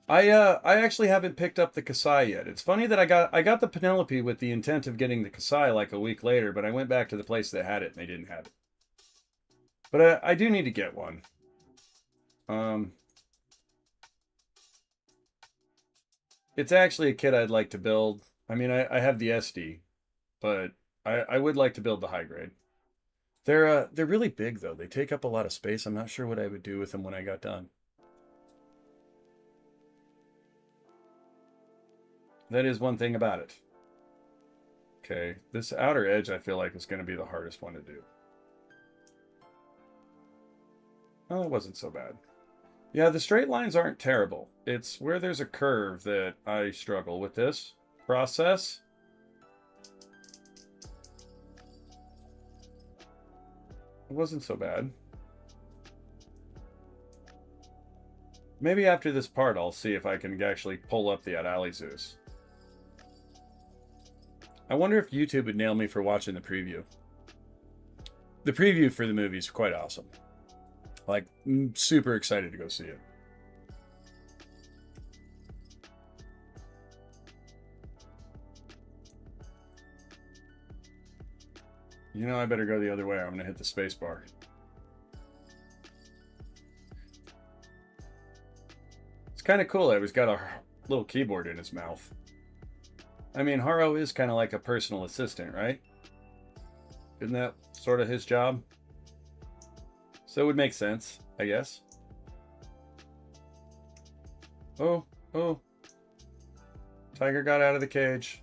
I actually haven't picked up the Kasai yet. It's funny that I got the Penelope with the intent of getting the Kasai like a week later, but I went back to the place that had it and they didn't have it. But I do need to get one. It's actually a kit I'd like to build. I mean, I have the SD, but I would like to build the high grade. They're really big though. They take up a lot of space. I'm not sure what I would do with them when I got done. That is one thing about it. Okay, this outer edge I feel like is going to be the hardest one to do. Oh, it wasn't so bad. Yeah, the straight lines aren't terrible. It's where there's a curve that I struggle with this process. It wasn't so bad. Maybe after this part I'll see if I can actually pull up the Adali Zeus. I wonder if YouTube would nail me for watching the preview. The preview for the movie is quite awesome. Like, I'm super excited to go see it. You know, I better go the other way. I'm going to hit the space bar. It's kind of cool. He's got a little keyboard in his mouth. I mean, Haro is kind of like a personal assistant, right? Isn't that sort of his job? So it would make sense, I guess. Oh. Tiger got out of the cage.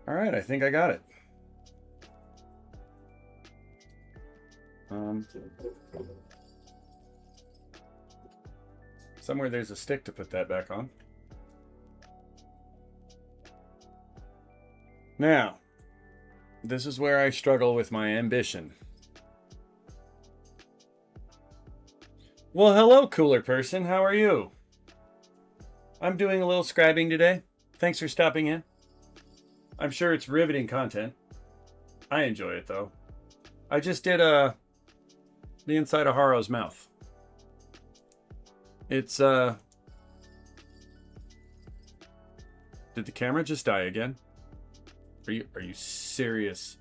All right, I think I got it. Somewhere there's a stick to put that back on. Now, this is where I struggle with my ambition. Well, hello, cooler person. How are you? I'm doing a little scribing today. Thanks for stopping in. I'm sure it's riveting content. I enjoy it, though. I just did the inside of Haro's mouth. It's, Did the camera just die again? Are you serious?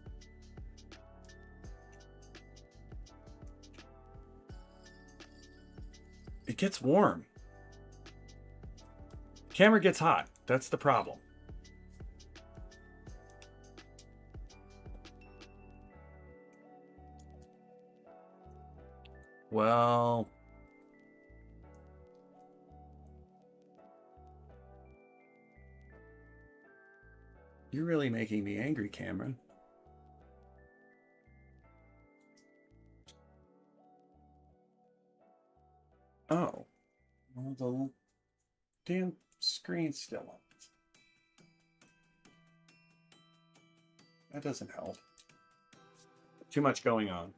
It gets warm. Camera gets hot. That's the problem. Well, you're really making me angry, Cameron. Oh, well, the damn screen's still on. That doesn't help. Too much going on.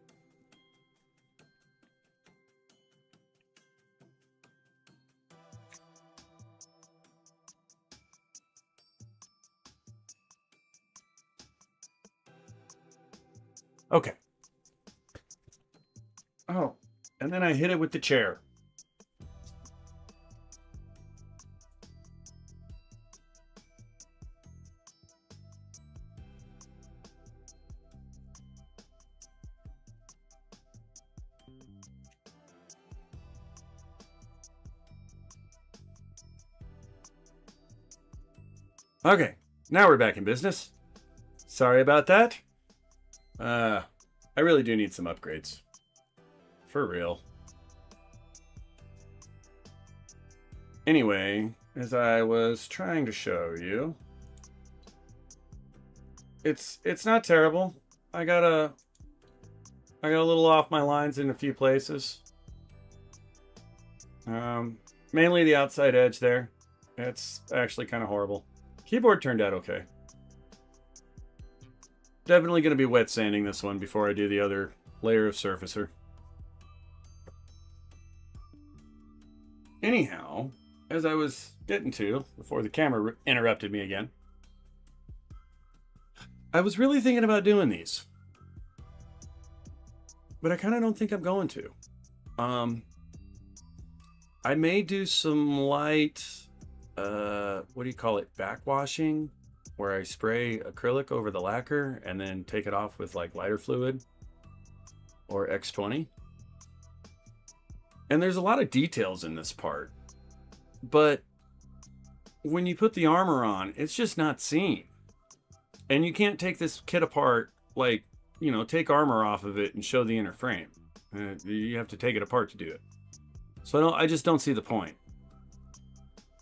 Okay. Oh, and then I hit it with the chair. Okay, now we're back in business. Sorry about that. I really do need some upgrades. For real. Anyway, as I was trying to show you, it's not terrible. I got a little off my lines in a few places. Mainly the outside edge there. It's actually kind of horrible. Keyboard turned out okay. Definitely going to be wet sanding this one before I do the other layer of surfacer. Anyhow, as I was getting to, before the camera interrupted me again, I was really thinking about doing these. But I kind of don't think I'm going to. I may do some light, what do you call it, backwashing, where I spray acrylic over the lacquer and then take it off with like lighter fluid or X20. And there's a lot of details in this part, but when you put the armor on, it's just not seen. And you can't take this kit apart, like, you know, take armor off of it and show the inner frame. You have to take it apart to do it. So I just don't see the point.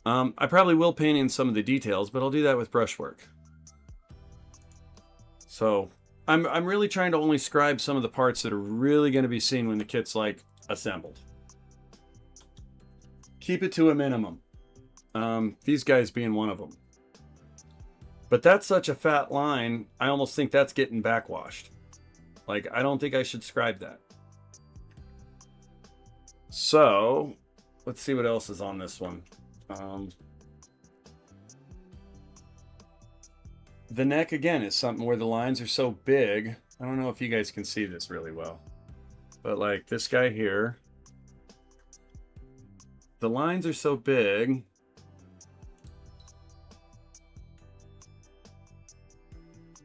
I probably will paint in some of the details, but I'll do that with brushwork. So I'm really trying to only scribe some of the parts that are really going to be seen when the kit's like assembled. Keep it to a minimum. These guys being one of them. But that's such a fat line, I almost think that's getting backwashed. Like, I don't think I should scribe that. So, let's see what else is on this one. The neck, again, is something where the lines are so big. I don't know if you guys can see this really well. But, like, this guy here. The lines are so big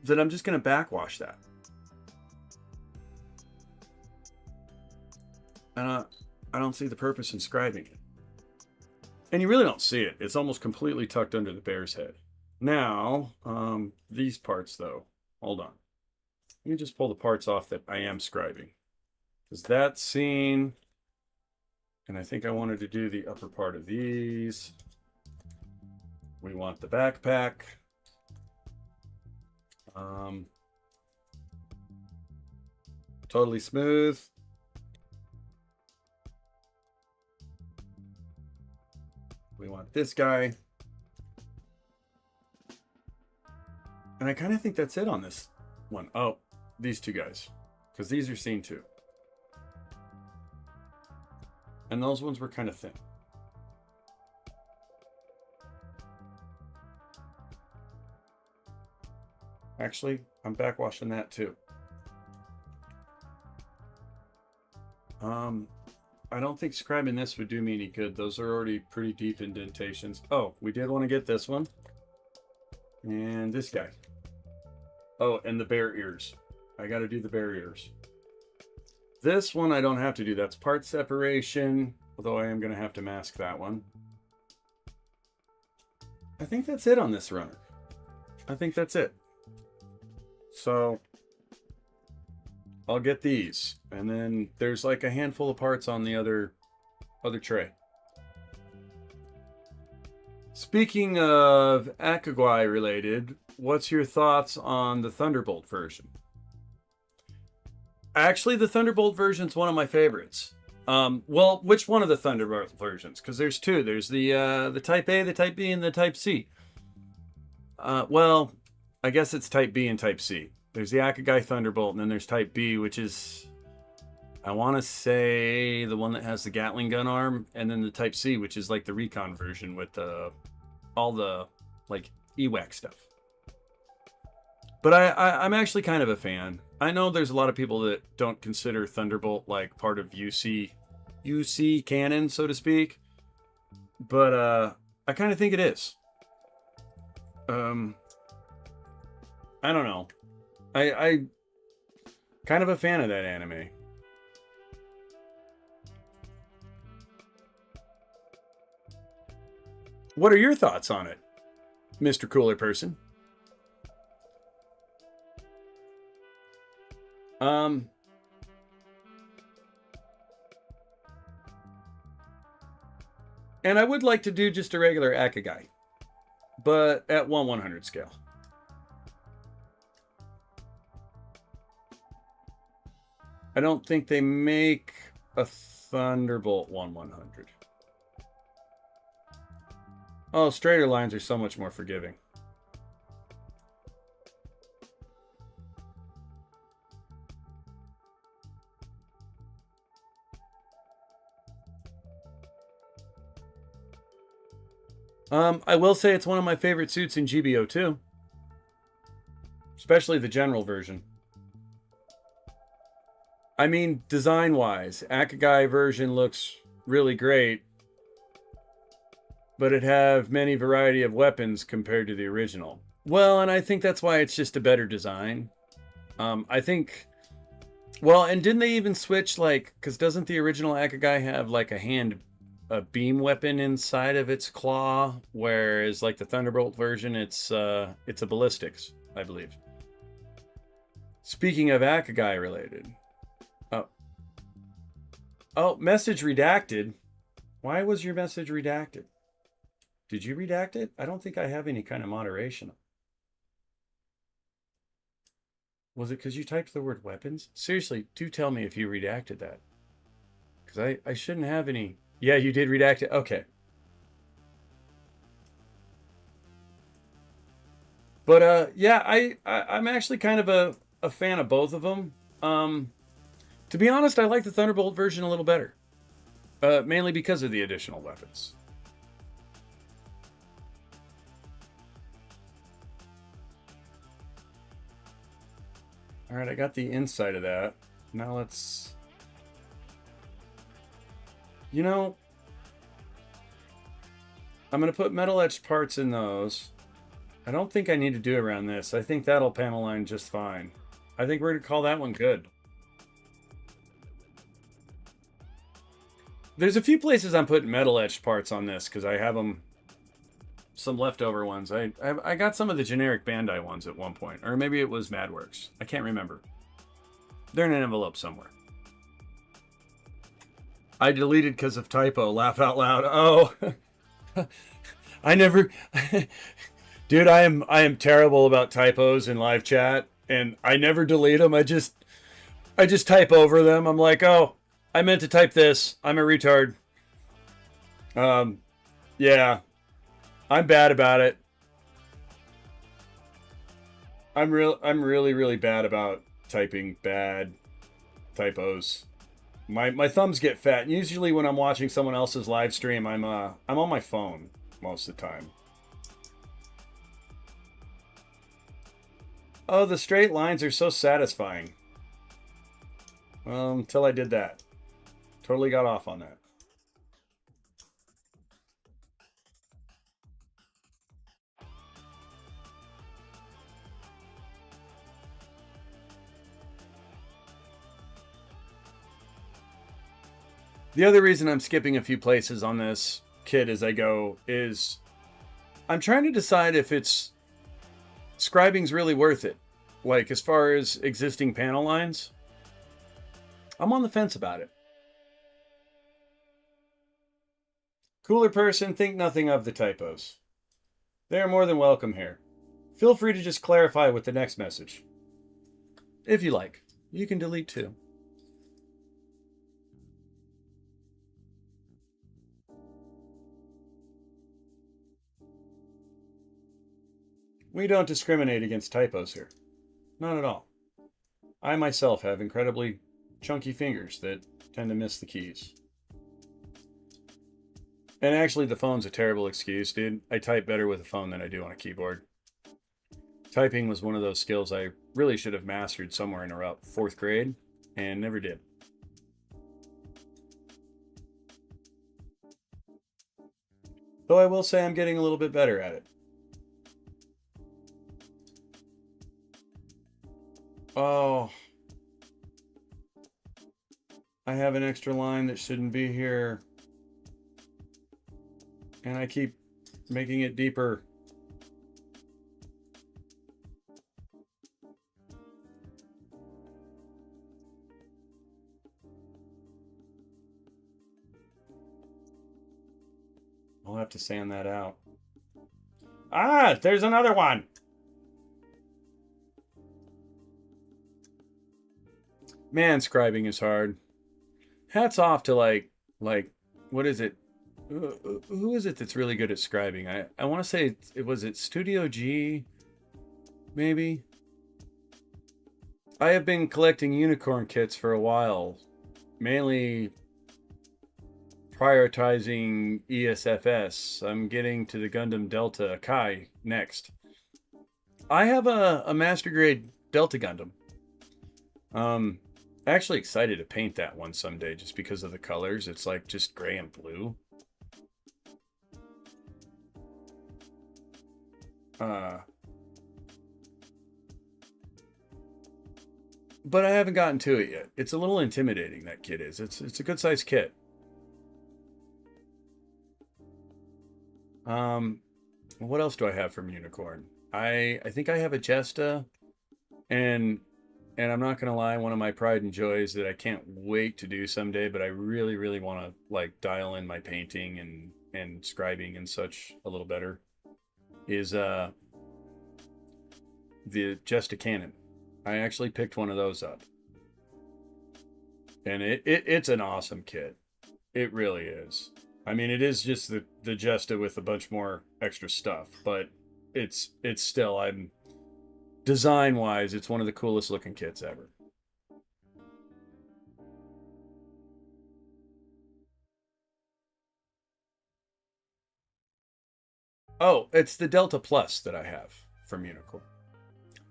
that I'm just going to backwash that. And I don't see the purpose in scribing it. And you really don't see it. It's almost completely tucked under the bear's head. Now, these parts though, hold on. Let me just pull the parts off that I am scribing. Because that scene, and I think I wanted to do the upper part of these. We want the backpack. Totally smooth. We want this guy. And I kind of think that's it on this one. Oh, these two guys. Because these are seen too. And those ones were kind of thin. Actually, I'm backwashing that too. I don't think scribing this would do me any good. Those are already pretty deep indentations. Oh, we did want to get this one. And this guy. Oh, and the bear ears. I got to do the bear ears. This one I don't have to do. That's part separation. Although I am going to have to mask that one. I think that's it on this runner. I think that's it. So I'll get these, and then there's like a handful of parts on the other tray. Speaking of Beargguy related, what's your thoughts on the Thunderbolt version? Actually, the Thunderbolt version is one of my favorites. Well, which one of the Thunderbolt versions? Because there's two. There's the Type A, the Type B, and the Type C. Well, I guess it's Type B and Type C. There's the Beargguy Thunderbolt, and then there's Type B, which is, I want to say, the one that has the Gatling gun arm, and then the Type C, which is like the recon version with all the like EWAC stuff. But I'm actually kind of a fan. I know there's a lot of people that don't consider Thunderbolt like part of UC canon, so to speak. But I kind of think it is. I don't know. I kind of a fan of that anime. What are your thoughts on it, Mr. Cooler Person? And I would like to do just a regular Beargguy, but at 1/100 scale. I don't think they make a Thunderbolt 1/100. Oh, straighter lines are so much more forgiving. I will say it's one of my favorite suits in GBO too. Especially the general version. I mean, design-wise, Beargguy version looks really great, but it have many variety of weapons compared to the original. Well, and I think that's why it's just a better design. I think... Well, and didn't they even switch, like... Because doesn't the original Beargguy have, like, a beam weapon inside of its claw, whereas, like, the Thunderbolt version, it's a ballistics, I believe. Speaking of Beargguy related... Oh, message redacted. Why was your message redacted? Did you redact it? I don't think I have any kind of moderation. Was it because you typed the word weapons? Seriously, do tell me if you redacted that. Because I shouldn't have any... Yeah, you did redact it? Okay. But, yeah, I'm actually kind of a fan of both of them. To be honest, I like the Thunderbolt version a little better. Mainly because of the additional weapons. Alright, I got the inside of that. Now let's... You know... I'm going to put metal etched parts in those. I don't think I need to do around this. I think that'll panel line just fine. I think we're going to call that one good. There's a few places I'm putting metal etched parts on this because I have them, some leftover ones. I got some of the generic Bandai ones at one point, or maybe it was Madworks. I can't remember. They're in an envelope somewhere. I deleted because of typo. Laugh out loud. Oh, I never, dude. I am terrible about typos in live chat, and I never delete them. I just type over them. I'm like, oh. I meant to type this. I'm a retard. Yeah. I'm bad about it. I'm really, really bad about typing bad typos. My thumbs get fat. Usually when I'm watching someone else's live stream, I'm on my phone most of the time. Oh, the straight lines are so satisfying. Until I did that. Totally got off on that. The other reason I'm skipping a few places on this kit as I go is I'm trying to decide if scribing's really worth it. Like, as far as existing panel lines, I'm on the fence about it. Cooler person, think nothing of the typos. They are more than welcome here. Feel free to just clarify with the next message. If you like. You can delete too. We don't discriminate against typos here. Not at all. I myself have incredibly chunky fingers that tend to miss the keys. And actually, the phone's a terrible excuse, dude. I type better with a phone than I do on a keyboard. Typing was one of those skills I really should have mastered somewhere in around 4th grade, and never did. Though I will say I'm getting a little bit better at it. Oh. I have an extra line that shouldn't be here. And I keep making it deeper. I'll have to sand that out. Ah, there's another one. Man, scribing is hard. Hats off to like, what is it? Who is it that's really good at scribing? I want to say was it Studio G, maybe? I have been collecting unicorn kits for a while, mainly prioritizing ESFS. I'm getting to the Gundam Delta Kai next. I have a master grade Delta Gundam. Actually excited to paint that one someday just because of the colors. It's like just gray and blue. But I haven't gotten to it yet. It's a little intimidating, that kit is. It's a good sized kit. What else do I have from Unicorn? I think I have a Jesta, and I'm not gonna lie, one of my pride and joys that I can't wait to do someday, but I really, really want to like dial in my painting and scribing and such a little better, is the Jesta Cannon. I actually picked one of those up, and it's an awesome kit. It really is. I mean, it is just the Jesta with a bunch more extra stuff, but it's still, I'm design wise, it's one of the coolest looking kits ever. Oh, it's the Delta Plus that I have from Unicorn.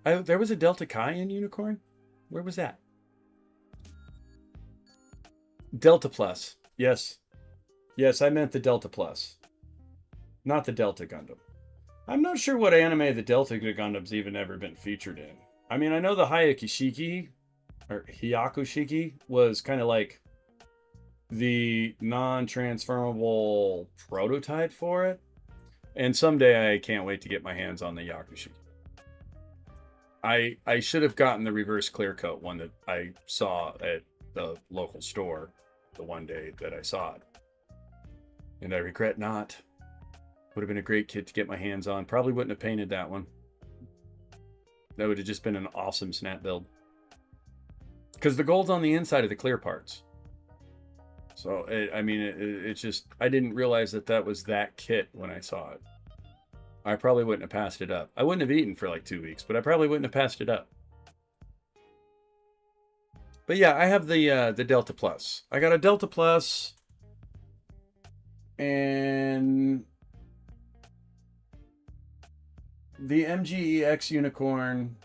There was a Delta Kai in Unicorn? Where was that? Delta Plus. Yes. Yes, I meant the Delta Plus. Not the Delta Gundam. I'm not sure what anime the Delta Gundam's even ever been featured in. I mean, I know the Hyakishiki, or Hyakushiki, was kind of like the non-transferable prototype for it. And someday I can't wait to get my hands on the Yakushiki. I should have gotten the reverse clear coat one that I saw at the local store the one day that I saw it. And I regret not. Would have been a great kit to get my hands on. Probably wouldn't have painted that one. That would have just been an awesome snap build. Because the gold's on the inside of the clear parts. So, it's just, I didn't realize that was that kit when I saw it. I probably wouldn't have passed it up. I wouldn't have eaten for like 2 weeks, but I probably wouldn't have passed it up. But yeah, I have the Delta Plus. I got a Delta Plus, and the MGEX Unicorn,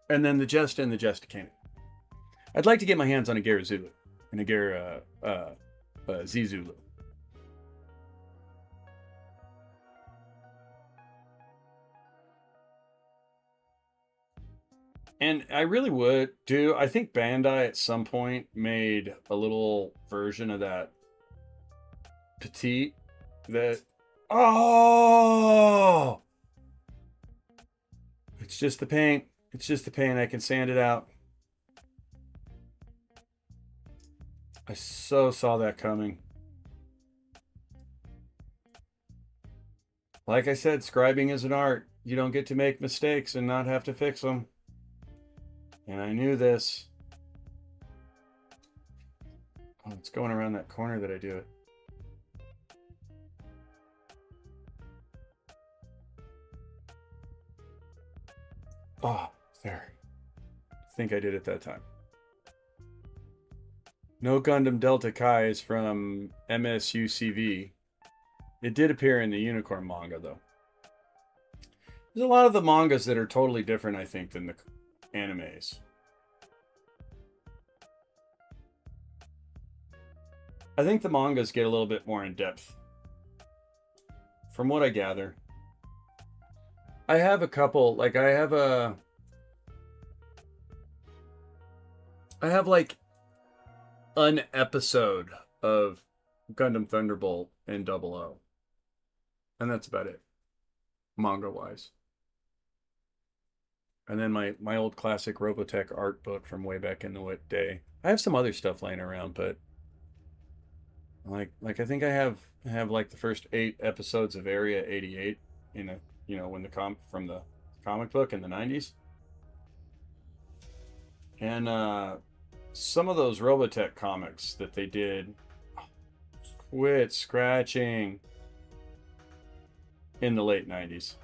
and then the Jesta and the Jesta Cannon. I'd like to get my hands on a Gara Zulu and a Gara Z-Zulu. And I really would do. I think Bandai at some point made a little version of that petite that. Oh! It's just the paint. It's just the paint. I can sand it out. I so saw that coming. Like I said, scribing is an art. You don't get to make mistakes and not have to fix them. And I knew this. Oh, it's going around that corner that I do it. Oh, there. I think I did it that time. No Gundam Delta Kai is from MSUCV. It did appear in the Unicorn manga, though. There's a lot of the mangas that are totally different, I think, than the animes. I think the mangas get a little bit more in depth, from what I gather. I have a couple, like I have like an episode of Gundam Thunderbolt and Double O, and that's about it, manga wise. And then my old classic Robotech art book from way back in the day. I have some other stuff laying around, but like I think I have like the first 8 episodes of Area 88 in a, when from the comic book in the 90s. And some of those Robotech comics that they did, quit scratching, in the late 90s.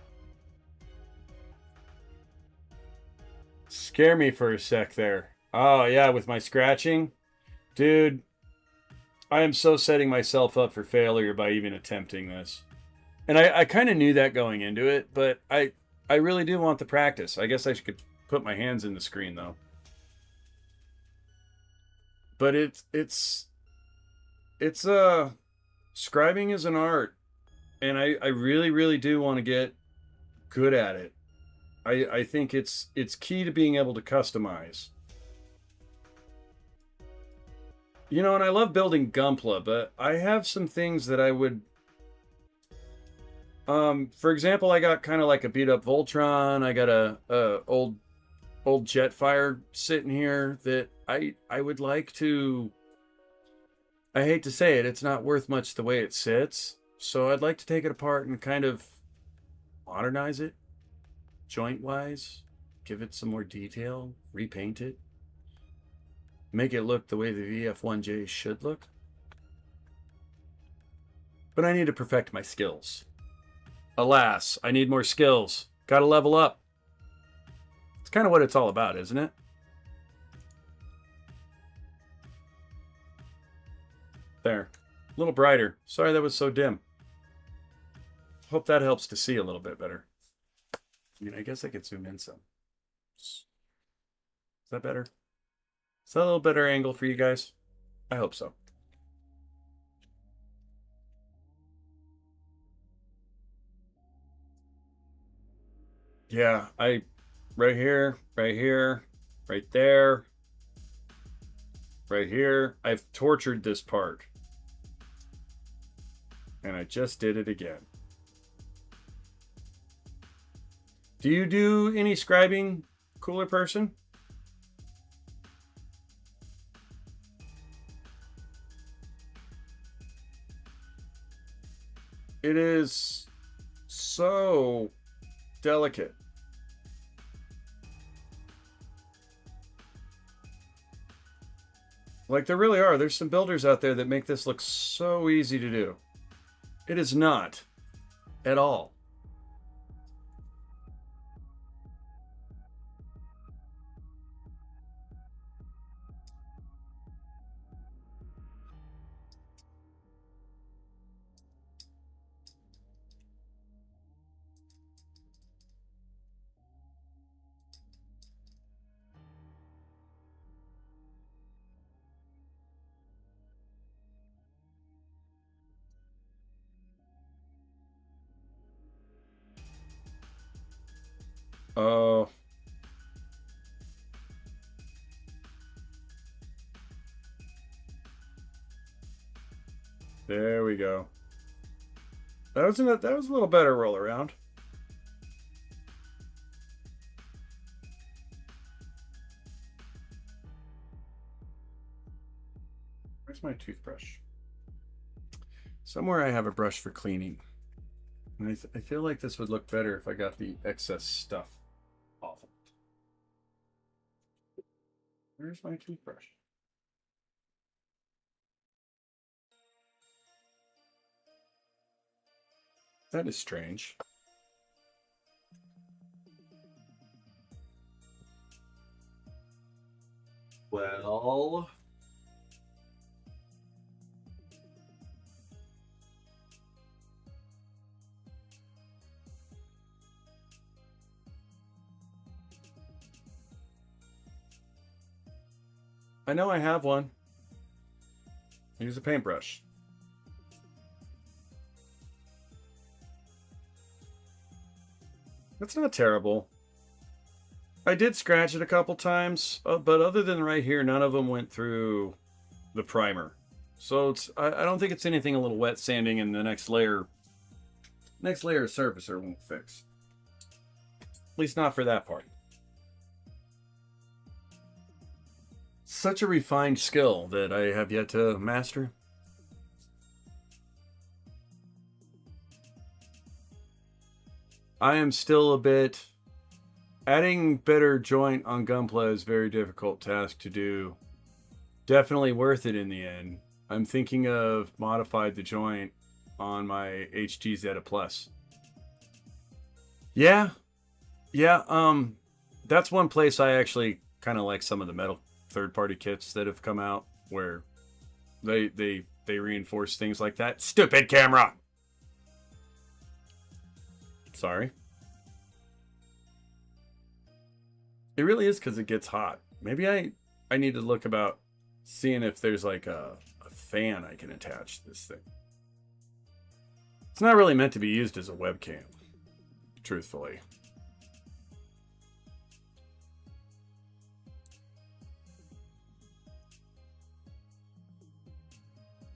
Scare me for a sec there. Oh yeah, with my scratching, dude. I am so setting myself up for failure by even attempting this. And I kind of knew that going into it, but I really do want the practice. I guess I could put my hands in the screen though. But scribing is an art, and I really, really do want to get good at it. I think it's key to being able to customize. You know, and I love building Gunpla, but I have some things that I would... for example, I got kind of like a beat up Voltron. I got a old Jetfire sitting here that I would like to... I hate to say it, it's not worth much the way it sits. So I'd like to take it apart and kind of modernize it, joint-wise, give it some more detail, repaint it, make it look the way the VF1J should look. But I need to perfect my skills. Alas, I need more skills. Gotta level up. It's kind of what it's all about, isn't it? There. A little brighter. Sorry that was so dim. Hope that helps to see a little bit better. I mean, I guess I could zoom in some. Is that better? Is that a little better angle for you guys? I hope so. Yeah, right here, right here, right there, right here. I've tortured this part. And I just did it again. Do you do any scribing, cooler person? It is so delicate. Like, there really are. There's some builders out there that make this look so easy to do. It is not at all. Oh. There we go. That was a little better roll around. Where's my toothbrush? Somewhere I have a brush for cleaning. And I feel like this would look better if I got the excess stuff off of it. Where's my toothbrush? That is strange. Well... I know I have one. Use a paintbrush. That's not terrible. I did scratch it a couple times, but other than right here, none of them went through the primer. So I don't think it's anything a little wet sanding, and the next layer of surfacer won't fix. At least not for that part. Such a refined skill that I have yet to master. I am still a bit... Adding better joint on Gunpla is a very difficult task to do. Definitely worth it in the end. I'm thinking of modified the joint on my HG Zeta Plus. Yeah. That's one place I actually kind of like some of the metal third-party kits that have come out where they they reinforce things like that. Stupid camera! Sorry. It really is because it gets hot. Maybe I need to look about seeing if there's like a fan I can attach to this thing. It's not really meant to be used as a webcam, truthfully.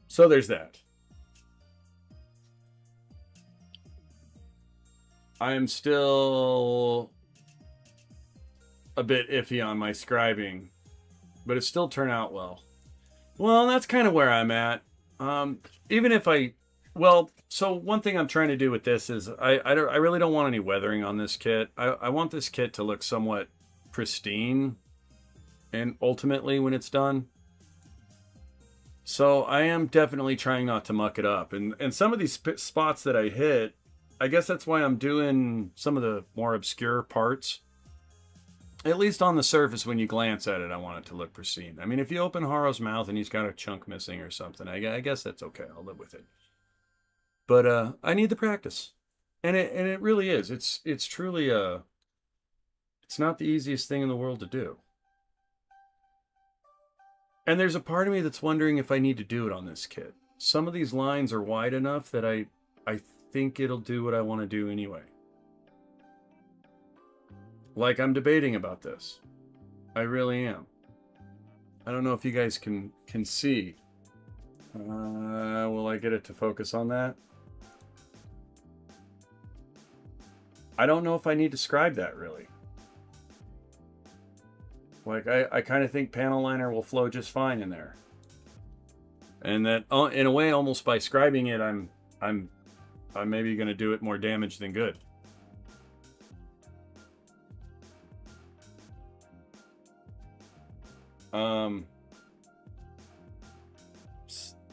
So there's that. I am still a bit iffy on my scribing, but it still turned out well. Well, that's kind of where I'm at. Even if so one thing I'm trying to do with this is I really don't want any weathering on this kit. I want this kit to look somewhat pristine, and ultimately when it's done. So I am definitely trying not to muck it up. And some of these spots that I hit, I guess that's why I'm doing some of the more obscure parts. At least on the surface, when you glance at it, I want it to look pristine. I mean, if you open Haru's mouth and he's got a chunk missing or something, I guess that's okay. I'll live with it. But I need the practice. And it really is. It's truly it's not the easiest thing in the world to do. And there's a part of me that's wondering if I need to do it on this kit. Some of these lines are wide enough that I think it'll do what I want to do anyway. Like, I'm debating about this. I really am. I don't know if you guys can see. Will I get it to focus on that? I don't know if I need to scribe that, really. Like, I kind of think panel liner will flow just fine in there. And that, in a way, almost by scribing it, I'm maybe going to do it more damage than good.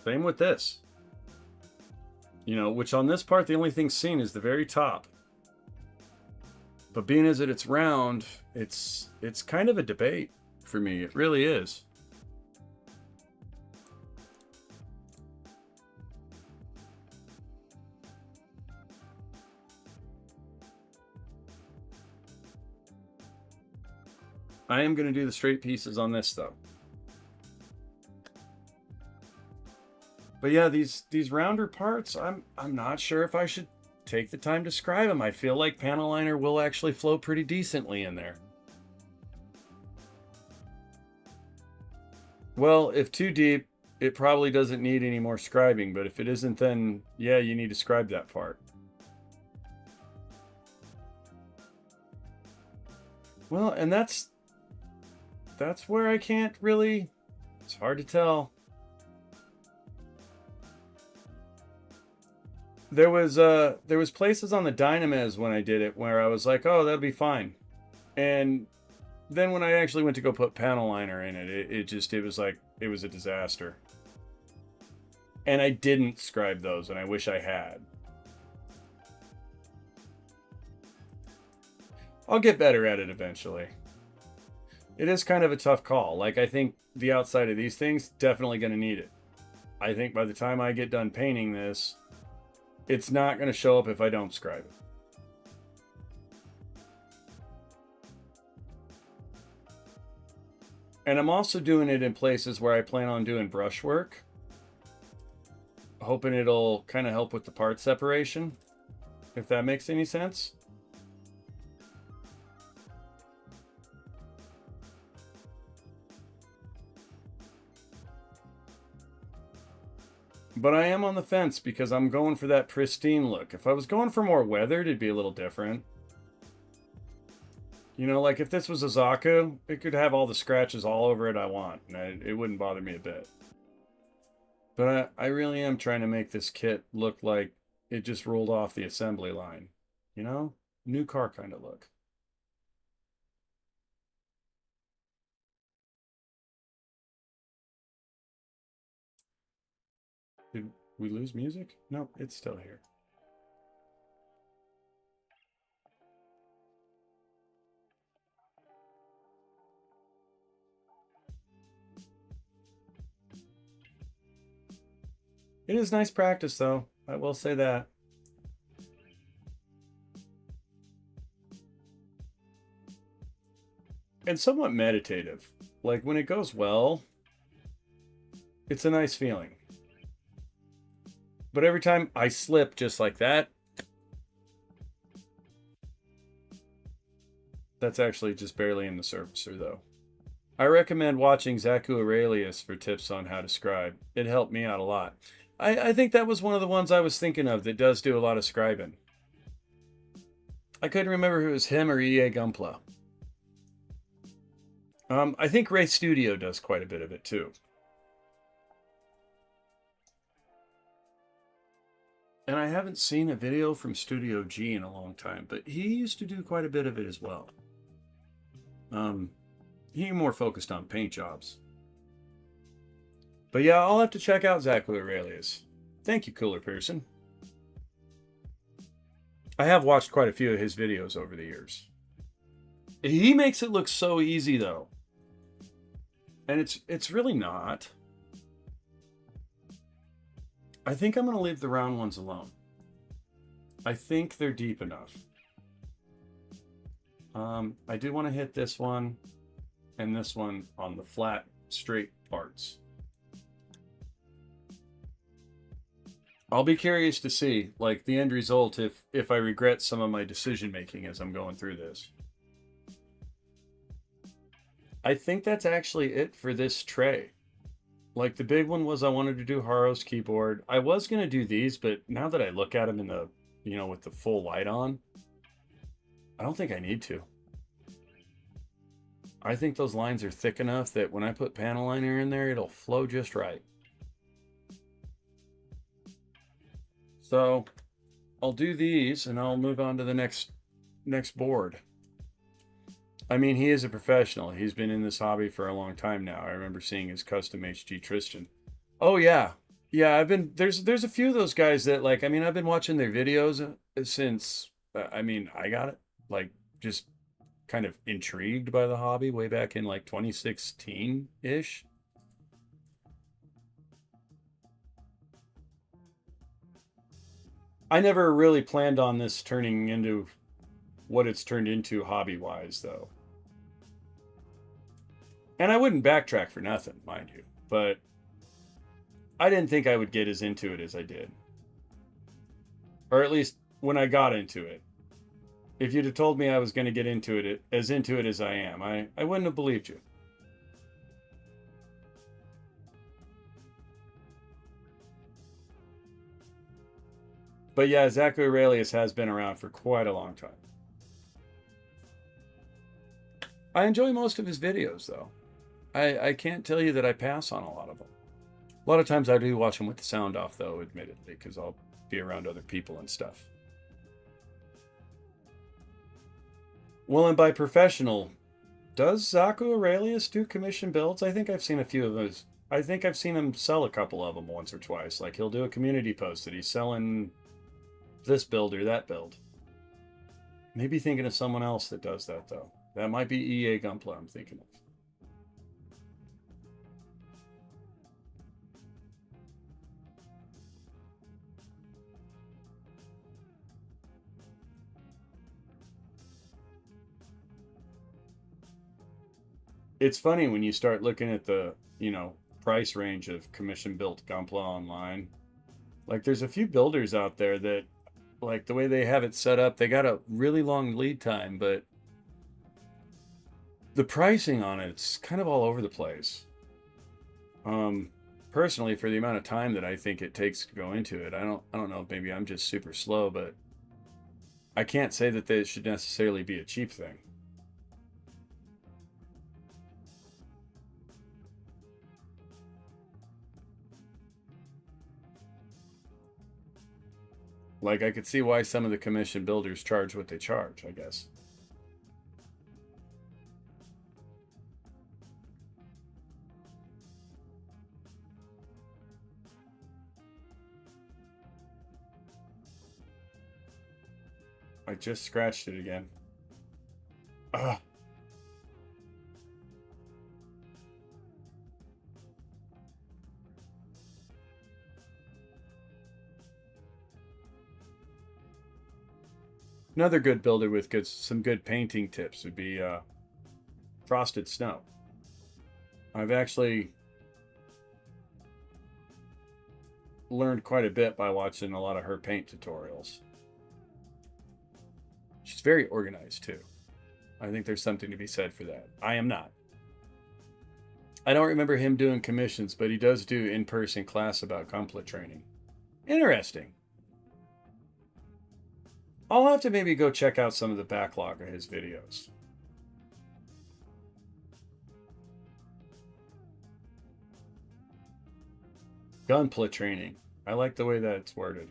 Same with this. You know, which on this part, the only thing seen is the very top. But being as it's round, it's kind of a debate for me. It really is. I am going to do the straight pieces on this, though. But yeah, these rounder parts, I'm not sure if I should take the time to scribe them. I feel like panel liner will actually flow pretty decently in there. Well, if too deep, it probably doesn't need any more scribing, but if it isn't, then yeah, you need to scribe that part. Well, and that's where I can't really, it's hard to tell. There was places on the Dynamez when I did it where I was like, oh, that'll be fine. And then when I actually went to go put panel liner in it, it was like, it was a disaster. And I didn't scribe those, and I wish I had. I'll get better at it eventually. It is kind of a tough call. Like, I think the outside of these things, definitely going to need it. I think by the time I get done painting this, it's not going to show up if I don't scribe it. And I'm also doing it in places where I plan on doing brushwork. Hoping it'll kind of help with the part separation, if that makes any sense. But I am on the fence because I'm going for that pristine look. If I was going for more weathered, it'd be a little different. You know, like if this was a Zaku, it could have all the scratches all over it I want, and it wouldn't bother me a bit. But I really am trying to make this kit look like it just rolled off the assembly line. You know? New car kind of look. Did we lose music? No, it's still here. It is nice practice, though. I will say that. And somewhat meditative. Like, when it goes well, it's a nice feeling. But every time I slip just like that, that's actually just barely in the surfacer, though. I recommend watching Zaku Aurelius for tips on how to scribe. It helped me out a lot. I think that was one of the ones I was thinking of that does do a lot of scribing. I couldn't remember if it was him or EA Gunpla. I think Ray Studio does quite a bit of it too. And I haven't seen a video from Studio G in a long time, but he used to do quite a bit of it as well. He more focused on paint jobs. But yeah, I'll have to check out Zaku Aurelius. Thank you, Cooler Person. I have watched quite a few of his videos over the years. He makes it look so easy, though. And it's really not. I think I'm going to leave the round ones alone. I think they're deep enough. I do want to hit this one and this one on the flat, straight parts. I'll be curious to see, like, the end result if I regret some of my decision making as I'm going through this. I think that's actually it for this tray. Like, the big one was I wanted to do Haru's keyboard. I was going to do these, but now that I look at them in the, you know, with the full light on, I don't think I need to. I think those lines are thick enough that when I put panel liner in there, it'll flow just right. So I'll do these and I'll move on to the next board. I mean, he is a professional. He's been in this hobby for a long time now. I remember seeing his custom HG Tristan. Oh yeah. Yeah, there's a few of those guys that, like, I mean, I've been watching their videos since I mean, I got it, like, just kind of intrigued by the hobby way back in like 2016-ish. I never really planned on this turning into what it's turned into hobby-wise, though. And I wouldn't backtrack for nothing, mind you. But I didn't think I would get as into it as I did. Or at least when I got into it. If you'd have told me I was going to get into it as I am, I wouldn't have believed you. But yeah, Zaku Aurelius has been around for quite a long time. I enjoy most of his videos, though. I can't tell you that I pass on a lot of them. A lot of times I do watch them with the sound off, though, admittedly, because I'll be around other people and stuff. Well, and by professional, does Zaku Aurelius do commission builds? I think I've seen a few of those. I think I've seen him sell a couple of them once or twice. Like, he'll do a community post that he's selling this build or that build. Maybe thinking of someone else that does that, though. That might be EA Gunpla I'm thinking of. It's funny when you start looking at the, you know, price range of commission built Gunpla online. Like, there's a few builders out there that, like, the way they have it set up, they got a really long lead time, but the pricing on it's kind of all over the place. Personally, for the amount of time that I think it takes to go into it, I don't know, maybe I'm just super slow, but I can't say that it should necessarily be a cheap thing. Like, I could see why some of the commission builders charge what they charge, I guess. I just scratched it again. Ugh. Another good builder with some good painting tips would be Frosted Snow. I've actually learned quite a bit by watching a lot of her paint tutorials. She's very organized too. I think there's something to be said for that. I am not. I don't remember him doing commissions, but he does do in-person class about Gunpla training. Interesting. I'll have to maybe go check out some of the backlog of his videos. Gunpla training. I like the way that it's worded.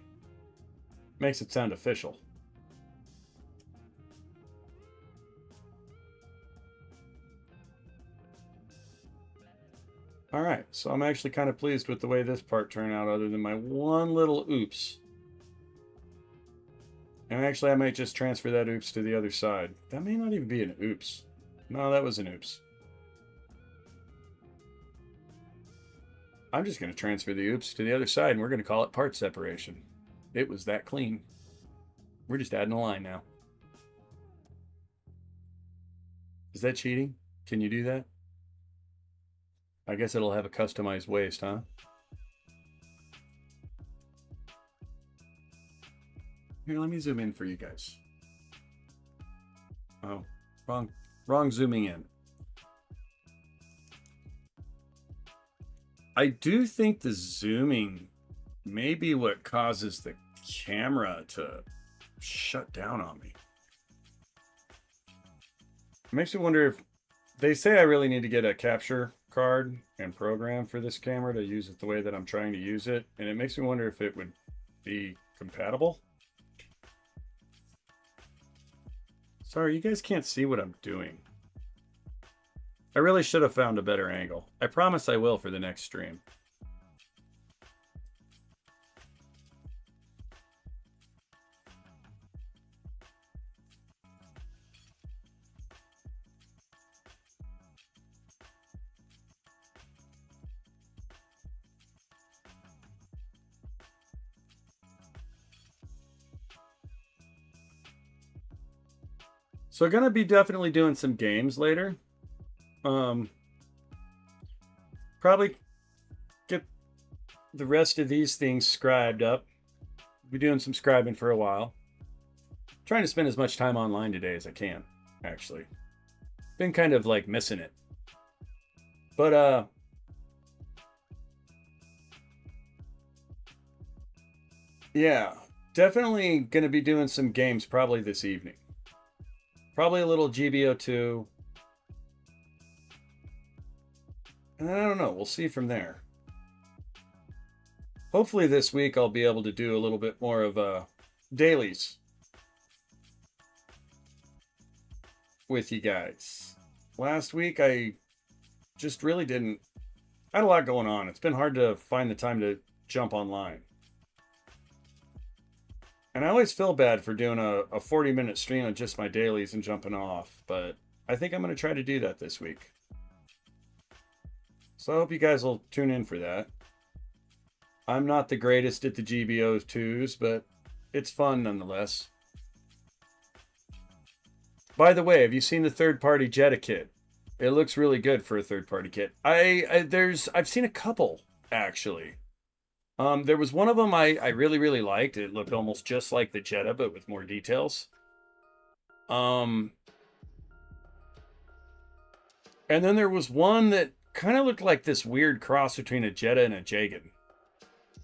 Makes it sound official. Alright, so I'm actually kind of pleased with the way this part turned out, other than my one little oops. And actually, I might just transfer that oops to the other side. That may not even be an oops. No, that was an oops. I'm just going to transfer the oops to the other side, and we're going to call it part separation. It was that clean. We're just adding a line now. Is that cheating? Can you do that? I guess it'll have a customized waist, huh? Here, let me zoom in for you guys. Oh, wrong zooming in. I do think the zooming may be what causes the camera to shut down on me. It makes me wonder if they say I really need to get a capture card and program for this camera to use it the way that I'm trying to use it, and it makes me wonder if it would be compatible. Sorry, you guys can't see what I'm doing. I really should have found a better angle. I promise I will for the next stream. So gonna be definitely doing some games later. Probably get the rest of these things scribed up. Be doing some scribing for a while. Trying to spend as much time online today as I can, actually. Been kind of like missing it. But yeah, definitely gonna be doing some games probably this evening. Probably a little GBO2. And I don't know, we'll see from there. Hopefully this week I'll be able to do a little bit more of dailies with you guys. Last week I just really didn't. I had a lot going on. It's been hard to find the time to jump online. And I always feel bad for doing a 40-minute stream on just my dailies and jumping off, but I think I'm going to try to do that this week. So I hope you guys will tune in for that. I'm not the greatest at the GBO2s, but it's fun nonetheless. By the way, have you seen the third-party Jetta kit? It looks really good for a third-party kit. I've seen a couple actually. There was one of them I really liked. It looked almost just like the Jetta, but with more details. And then there was one that kind of looked like this weird cross between a Jetta and a Jagan.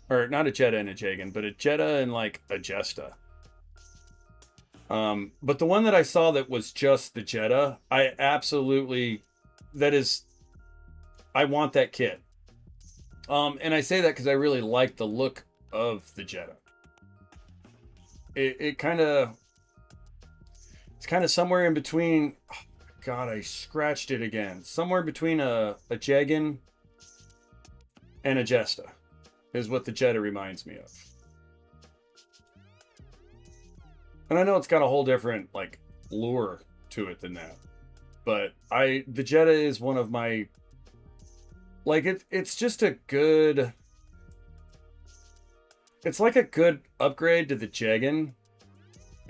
Or not a Jetta and a Jagan, but a Jetta and like a Jesta. But the one that I saw that was just the Jetta, I want that kit. And I say that because I really like the look of the Jetta. It's kind of somewhere in between. Oh God, I scratched it again. Somewhere between a Jagan and a Jesta is what the Jetta reminds me of. And I know it's got a whole different like lure to it than that, but the Jetta is one of my. Like, it's just a good. It's like a good upgrade to the Jagan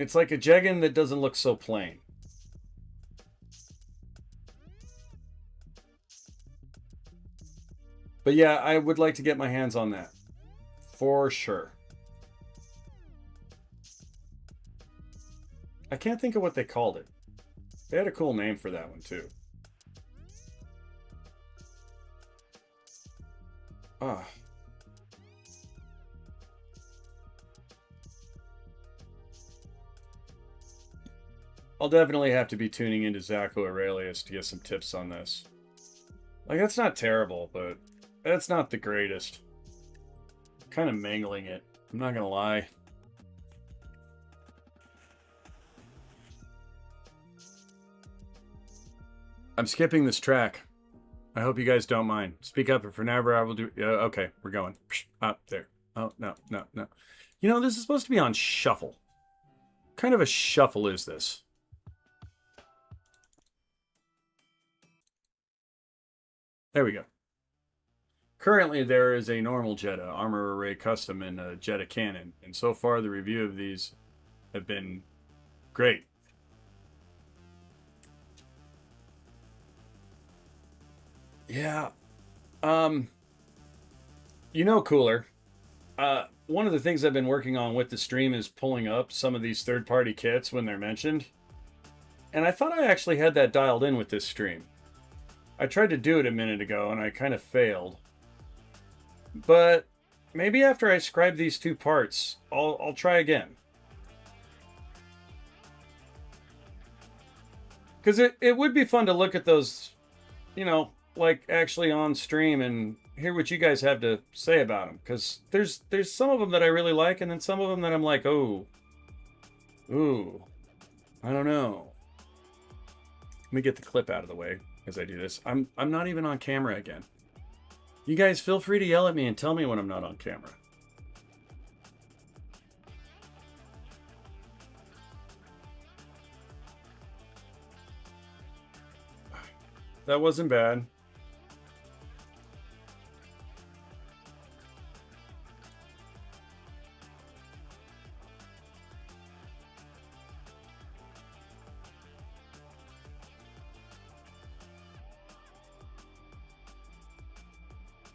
It's like a Jegan that doesn't look so plain. But yeah, I would like to get my hands on that. For sure. I can't think of what they called it. They had a cool name for that one, too. Ah. I'll definitely have to be tuning into Zacho Aurelius to get some tips on this. Like, that's not terrible, but that's not the greatest. Kind of mangling it. I'm not gonna lie. I'm skipping this track. I hope you guys don't mind. Speak up, or for never I will do... okay, we're going. Up there. Oh, no, no, no. You know, this is supposed to be on shuffle. What kind of a shuffle is this? There we go. Currently, there is a normal Jetta, Armor Array Custom, and a Jetta Cannon. And so far, the review of these have been great. Yeah. You know, Cooler. One of the things I've been working on with the stream is pulling up some of these third-party kits when they're mentioned. And I thought I actually had that dialed in with this stream. I tried to do it a minute ago, and I kind of failed. But maybe after I scribe these two parts, I'll try again. Because it would be fun to look at those, you know, like actually on stream and hear what you guys have to say about them. Because there's some of them that I really like, and then some of them that I'm like, oh, ooh, I don't know. Let me get the clip out of the way as I do this. I'm not even on camera again. You guys feel free to yell at me and tell me when I'm not on camera. That wasn't bad.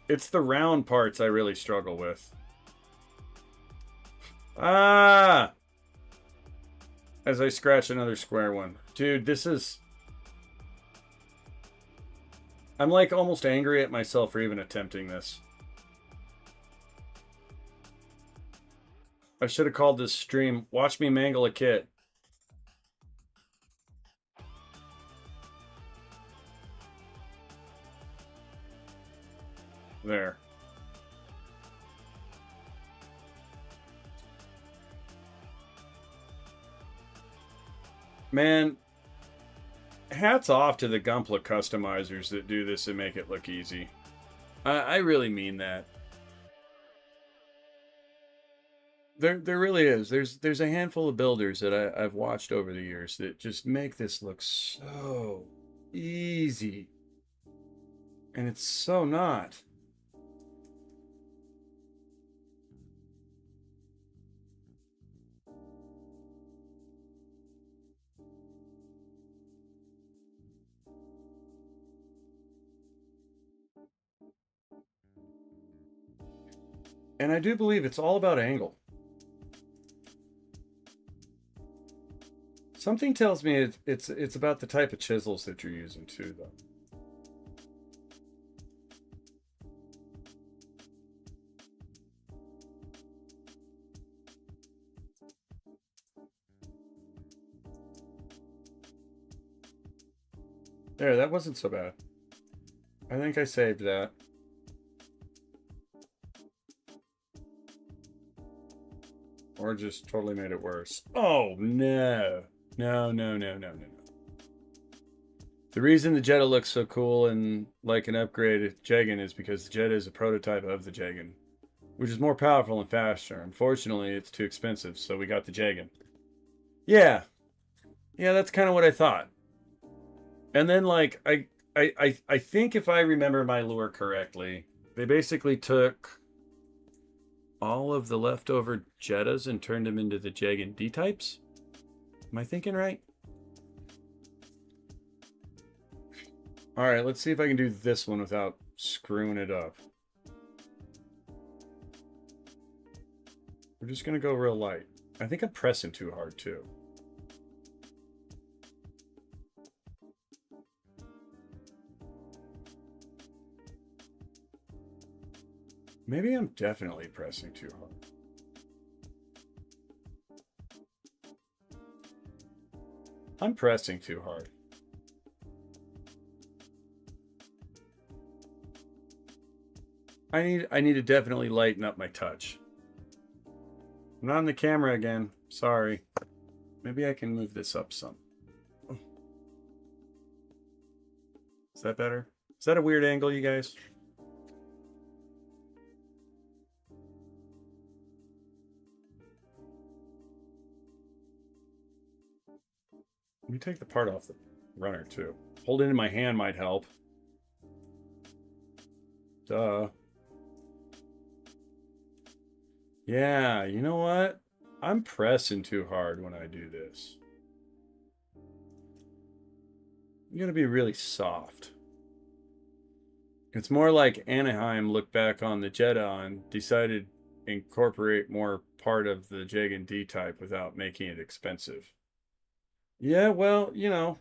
It's the round parts I really struggle with. Ah! As I scratch another square one. Dude, this is... I'm like almost angry at myself for even attempting this. I should have called this stream, Watch Me Mangle a Kit. There. Man, hats off to the Gunpla customizers that do this and make it look easy. I really mean that. There really is. There's a handful of builders that I've watched over the years that just make this look so easy. And it's so not. And I do believe it's all about angle. Something tells me it's about the type of chisels that you're using too, though. There, that wasn't so bad. I think I saved that. Or just totally made it worse. Oh, no. No. The reason the Jetta looks so cool and like an upgraded Jegan is because the Jetta is a prototype of the Jegan, which is more powerful and faster. Unfortunately, it's too expensive, so we got the Jegan. Yeah, that's kind of what I thought. And then, like, I think if I remember my lore correctly, they basically took all of the leftover Jettas and turned them into the Jegan D-types. Am I thinking right? All right, let's see if I can do this one without screwing it up. We're just going to go real light. I think I'm pressing too hard, too. Maybe I'm definitely pressing too hard. I'm pressing too hard. I need to definitely lighten up my touch. I'm not on the camera again. Sorry. Maybe I can move this up some. Is that better? Is that a weird angle, you guys? Let me take the part off the runner, too. Hold it in my hand might help. Duh. Yeah, you know what? I'm pressing too hard when I do this. You gotta be really soft. It's more like Anaheim looked back on the Jedi and decided to incorporate more part of the Jag and D type without making it expensive. Yeah, well, you know.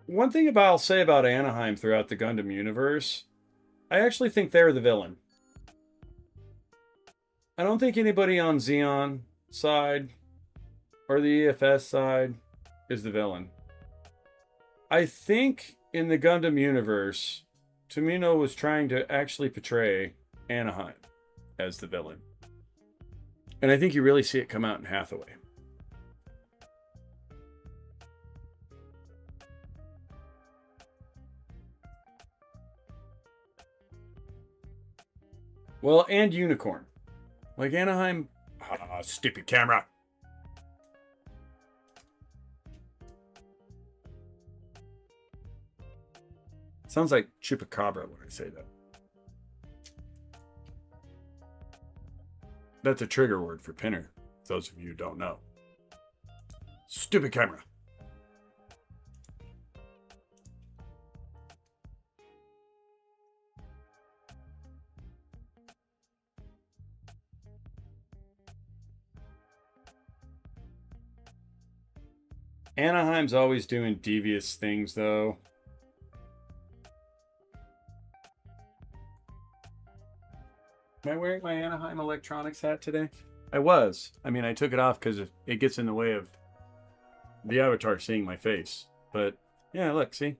One thing I'll say about Anaheim throughout the Gundam universe, I actually think they're the villain. I don't think anybody on Xeon side or the EFS side is the villain. I think in the Gundam universe, Tomino was trying to actually portray Anaheim as the villain. And I think you really see it come out in Hathaway. Well, and Unicorn. Like Anaheim... Ah, stupid camera. Sounds like Chupacabra when I say that. That's a trigger word for Pinner. Those of you who don't know. Stupid camera. Anaheim's always doing devious things, though. Am I wearing my Anaheim Electronics hat today? I was. I mean, I took it off because it gets in the way of the avatar seeing my face. But, yeah, look, see?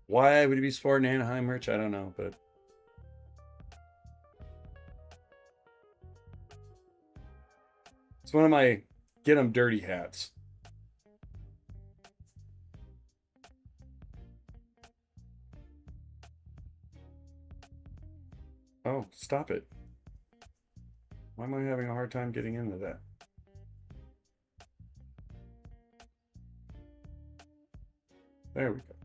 Why would he be sporting Anaheim merch? I don't know, but... It's one of my get 'em dirty hats. Oh, stop it. Why am I having a hard time getting into that? There we go.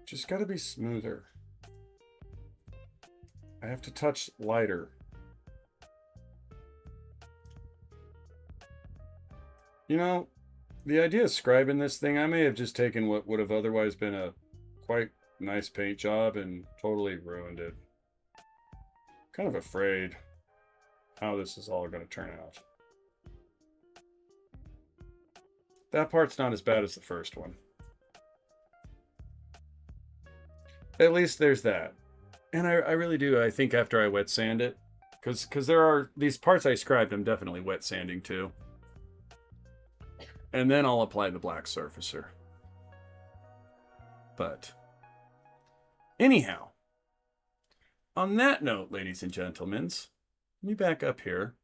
Just gotta be smoother. I have to touch lighter. You know, the idea of scribing this thing, I may have just taken what would have otherwise been a quite nice paint job and totally ruined it. Kind of afraid how this is all going to turn out. That part's not as bad as the first one. At least there's that. And I really do, I think after I wet sand it, because there are these parts I scribed, I'm definitely wet sanding too. And then I'll apply the black surfacer. But anyhow, on that note, ladies and gentlemen, let me back up here.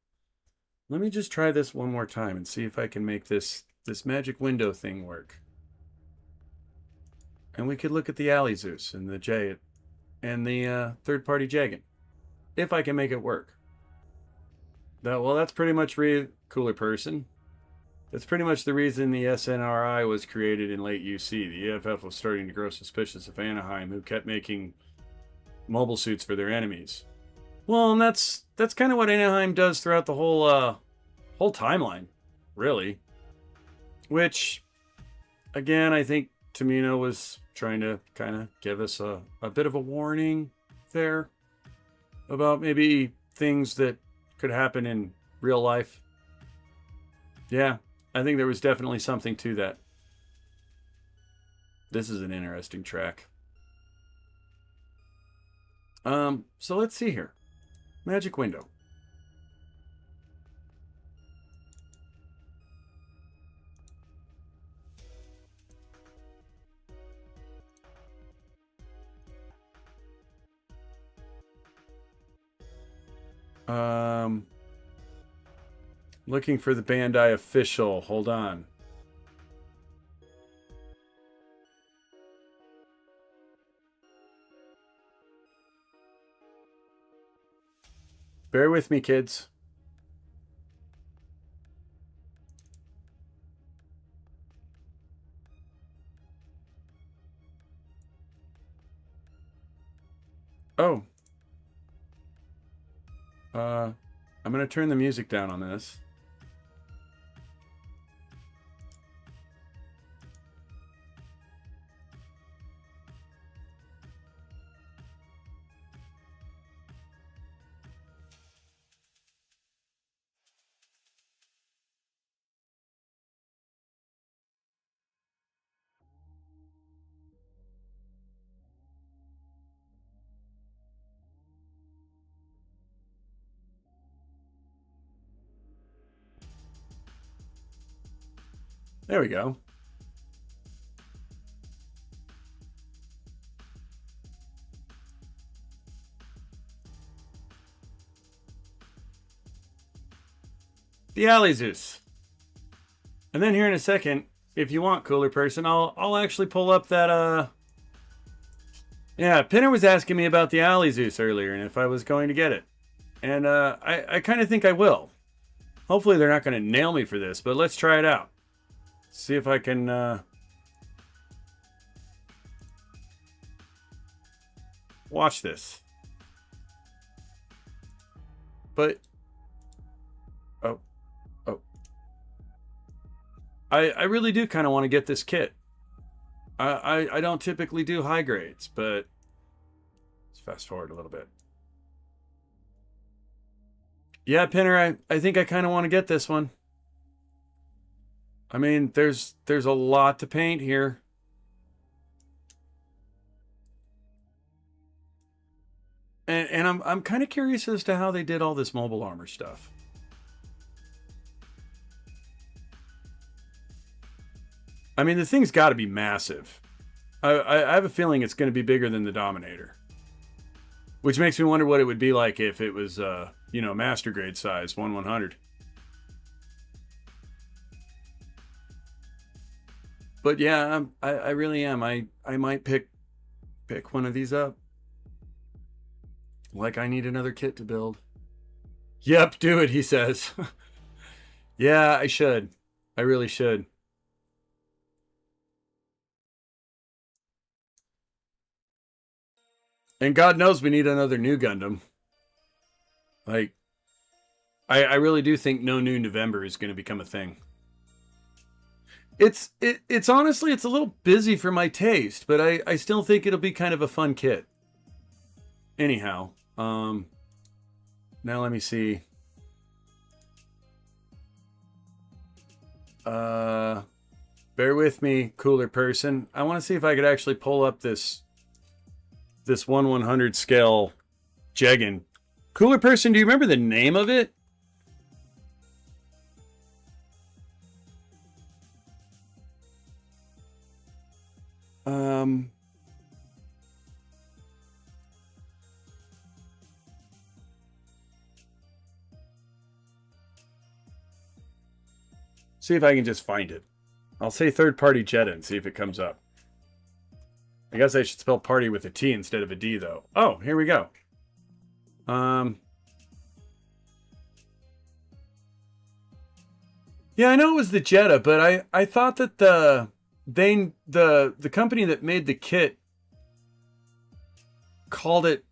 Let me just try this one more time and see if I can make this magic window thing work. And we could look at the Alley Zeus and the J and the third-party Jaggin. If I can make it work. Well, that's pretty much cooler person. That's pretty much the reason the SNRI was created in late UC. The EFF was starting to grow suspicious of Anaheim, who kept making mobile suits for their enemies. Well, and that's kind of what Anaheim does throughout the whole timeline, really. Which, again, I think Tamino was trying to kind of give us a bit of a warning there about maybe things that could happen in real life. Yeah, I think there was definitely something to that. This is an interesting track. So let's see here. Magic window. Looking for the Bandai official. Hold on. Bear with me, kids. Oh. I'm going to turn the music down on this. There we go. The Alley Zeus. And then here in a second, if you want, cooler person, I'll actually pull up that yeah, Pinner was asking me about the Alley Zeus earlier and if I was going to get it. And I kind of think I will. Hopefully they're not going to nail me for this, but let's try it out. See if I can watch this. But oh. I really do kind of want to get this kit. I don't typically do high grades, but let's fast forward a little bit. Yeah, Pinner, I think I kind of want to get this one. I mean, there's a lot to paint here. And I'm kind of curious as to how they did all this mobile armor stuff. I mean, the thing's got to be massive. I have a feeling it's going to be bigger than the Dominator. Which makes me wonder what it would be like if it was, you know, master grade size, 1/100. But yeah, I really am. I might pick one of these up. Like I need another kit to build. Yep, do it, he says. Yeah, I should. I really should. And God knows we need another new Gundam. Like, I really do think no new November is going to become a thing. It's honestly, it's a little busy for my taste, but I still think it'll be kind of a fun kit. Anyhow, now let me see. Bear with me, cooler person. I want to see if I could actually pull up this 1/100 scale Jeggin. Cooler person, do you remember the name of it? See if I can just find it. I'll say third-party Jetta and see if it comes up. I guess I should spell party with a T instead of a D, though. Oh, here we go. Yeah, I know it was the Jetta, but I thought that the company that made the kit called it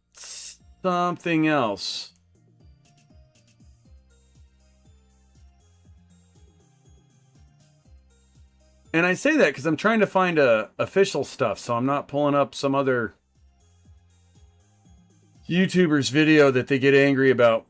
something else. And I say that because I'm trying to find official stuff, so I'm not pulling up some other YouTuber's video that they get angry about.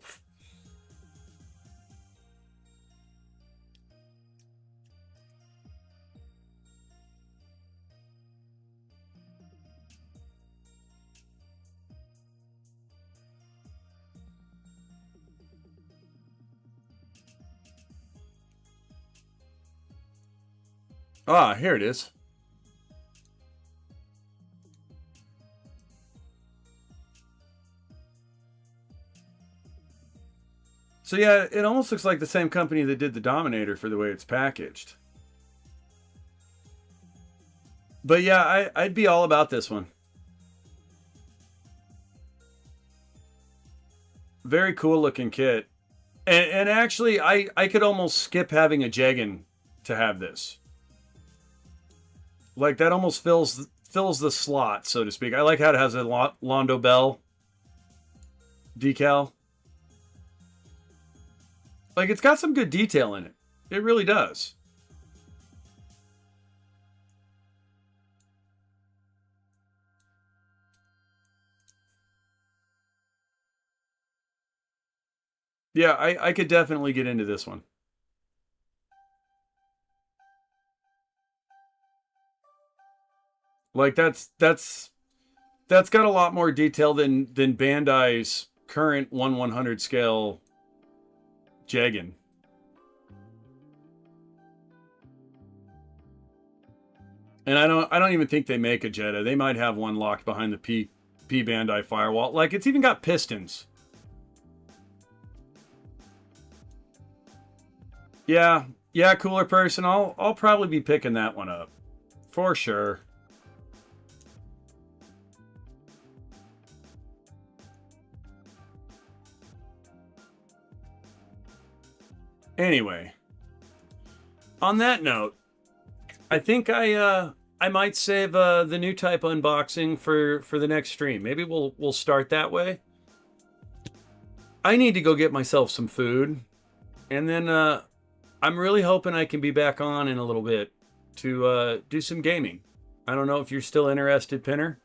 Ah, here it is. So yeah, it almost looks like the same company that did the Dominator for the way it's packaged. But yeah, I'd be all about this one. Very cool looking kit. And actually, I could almost skip having a Jegan to have this. Like, that almost fills the slot, so to speak. I like how it has a Londo Bell decal. Like, it's got some good detail in it. It really does. Yeah, I could definitely get into this one. Like, that's got a lot more detail than Bandai's current 1/100 scale Jegan. And I don't even think they make a Jetta. They might have one locked behind the P Bandai firewall. Like, it's even got pistons. Yeah, cooler person. I'll probably be picking that one up for sure. Anyway, on that note, I think I might save the Newtype unboxing for the next stream. Maybe we'll start that way. I need to go get myself some food, and then I'm really hoping I can be back on in a little bit to do some gaming. I don't know if you're still interested, Pinner,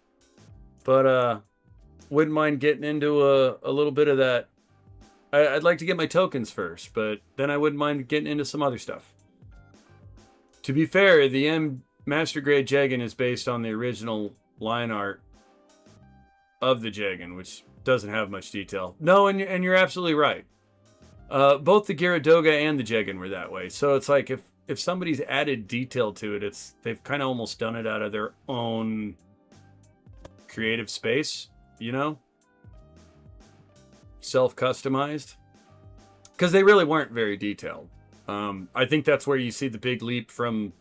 but wouldn't mind getting into a little bit of that. I'd like to get my tokens first, but then I wouldn't mind getting into some other stuff. To be fair, the M Master Grade Jegan is based on the original line art of the Jegan, which doesn't have much detail. No, and you're absolutely right. Both the Gyaradoga and the Jegan were that way. So it's like if somebody's added detail to it, they've kind of almost done it out of their own creative space, you know? Self-customized. Because they really weren't very detailed. I think that's where you see the big leap from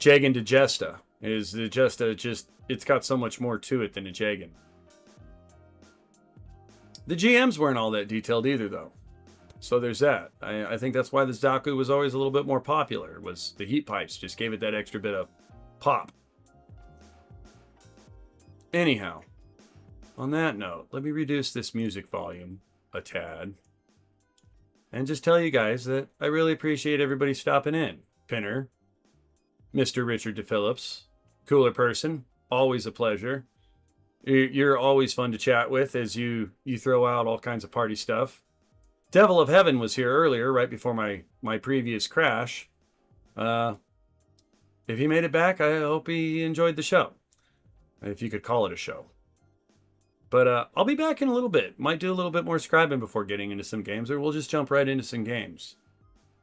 Jegan to Jesta. Is the Jesta it's got so much more to it than a Jegan. The GMs weren't all that detailed either, though. So there's that. I think that's why the Zaku was always a little bit more popular, was the heat pipes just gave it that extra bit of pop. Anyhow, on that note, let me reduce this music volume a tad. And just tell you guys that I really appreciate everybody stopping in. Pinner, Mr. Richard DePhillips, cooler person, always a pleasure. You're always fun to chat with as you throw out all kinds of party stuff. Devil of Heaven was here earlier, right before my previous crash. If he made it back, I hope he enjoyed the show. If you could call it a show. But I'll be back in a little bit. Might do a little bit more scribing before getting into some games, or we'll just jump right into some games.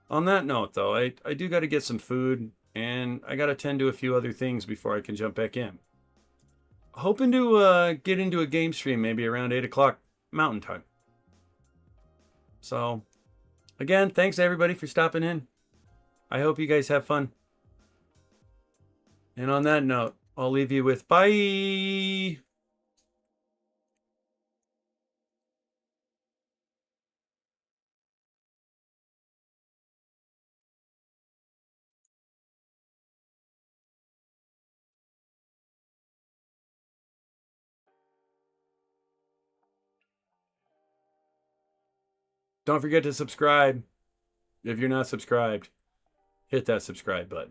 On that note, though, I do got to get some food, and I got to tend to a few other things before I can jump back in. Hoping to get into a game stream maybe around 8 o'clock Mountain Time. So, again, thanks everybody for stopping in. I hope you guys have fun. And on that note, I'll leave you with bye! Don't forget to subscribe. If you're not subscribed, hit that subscribe button.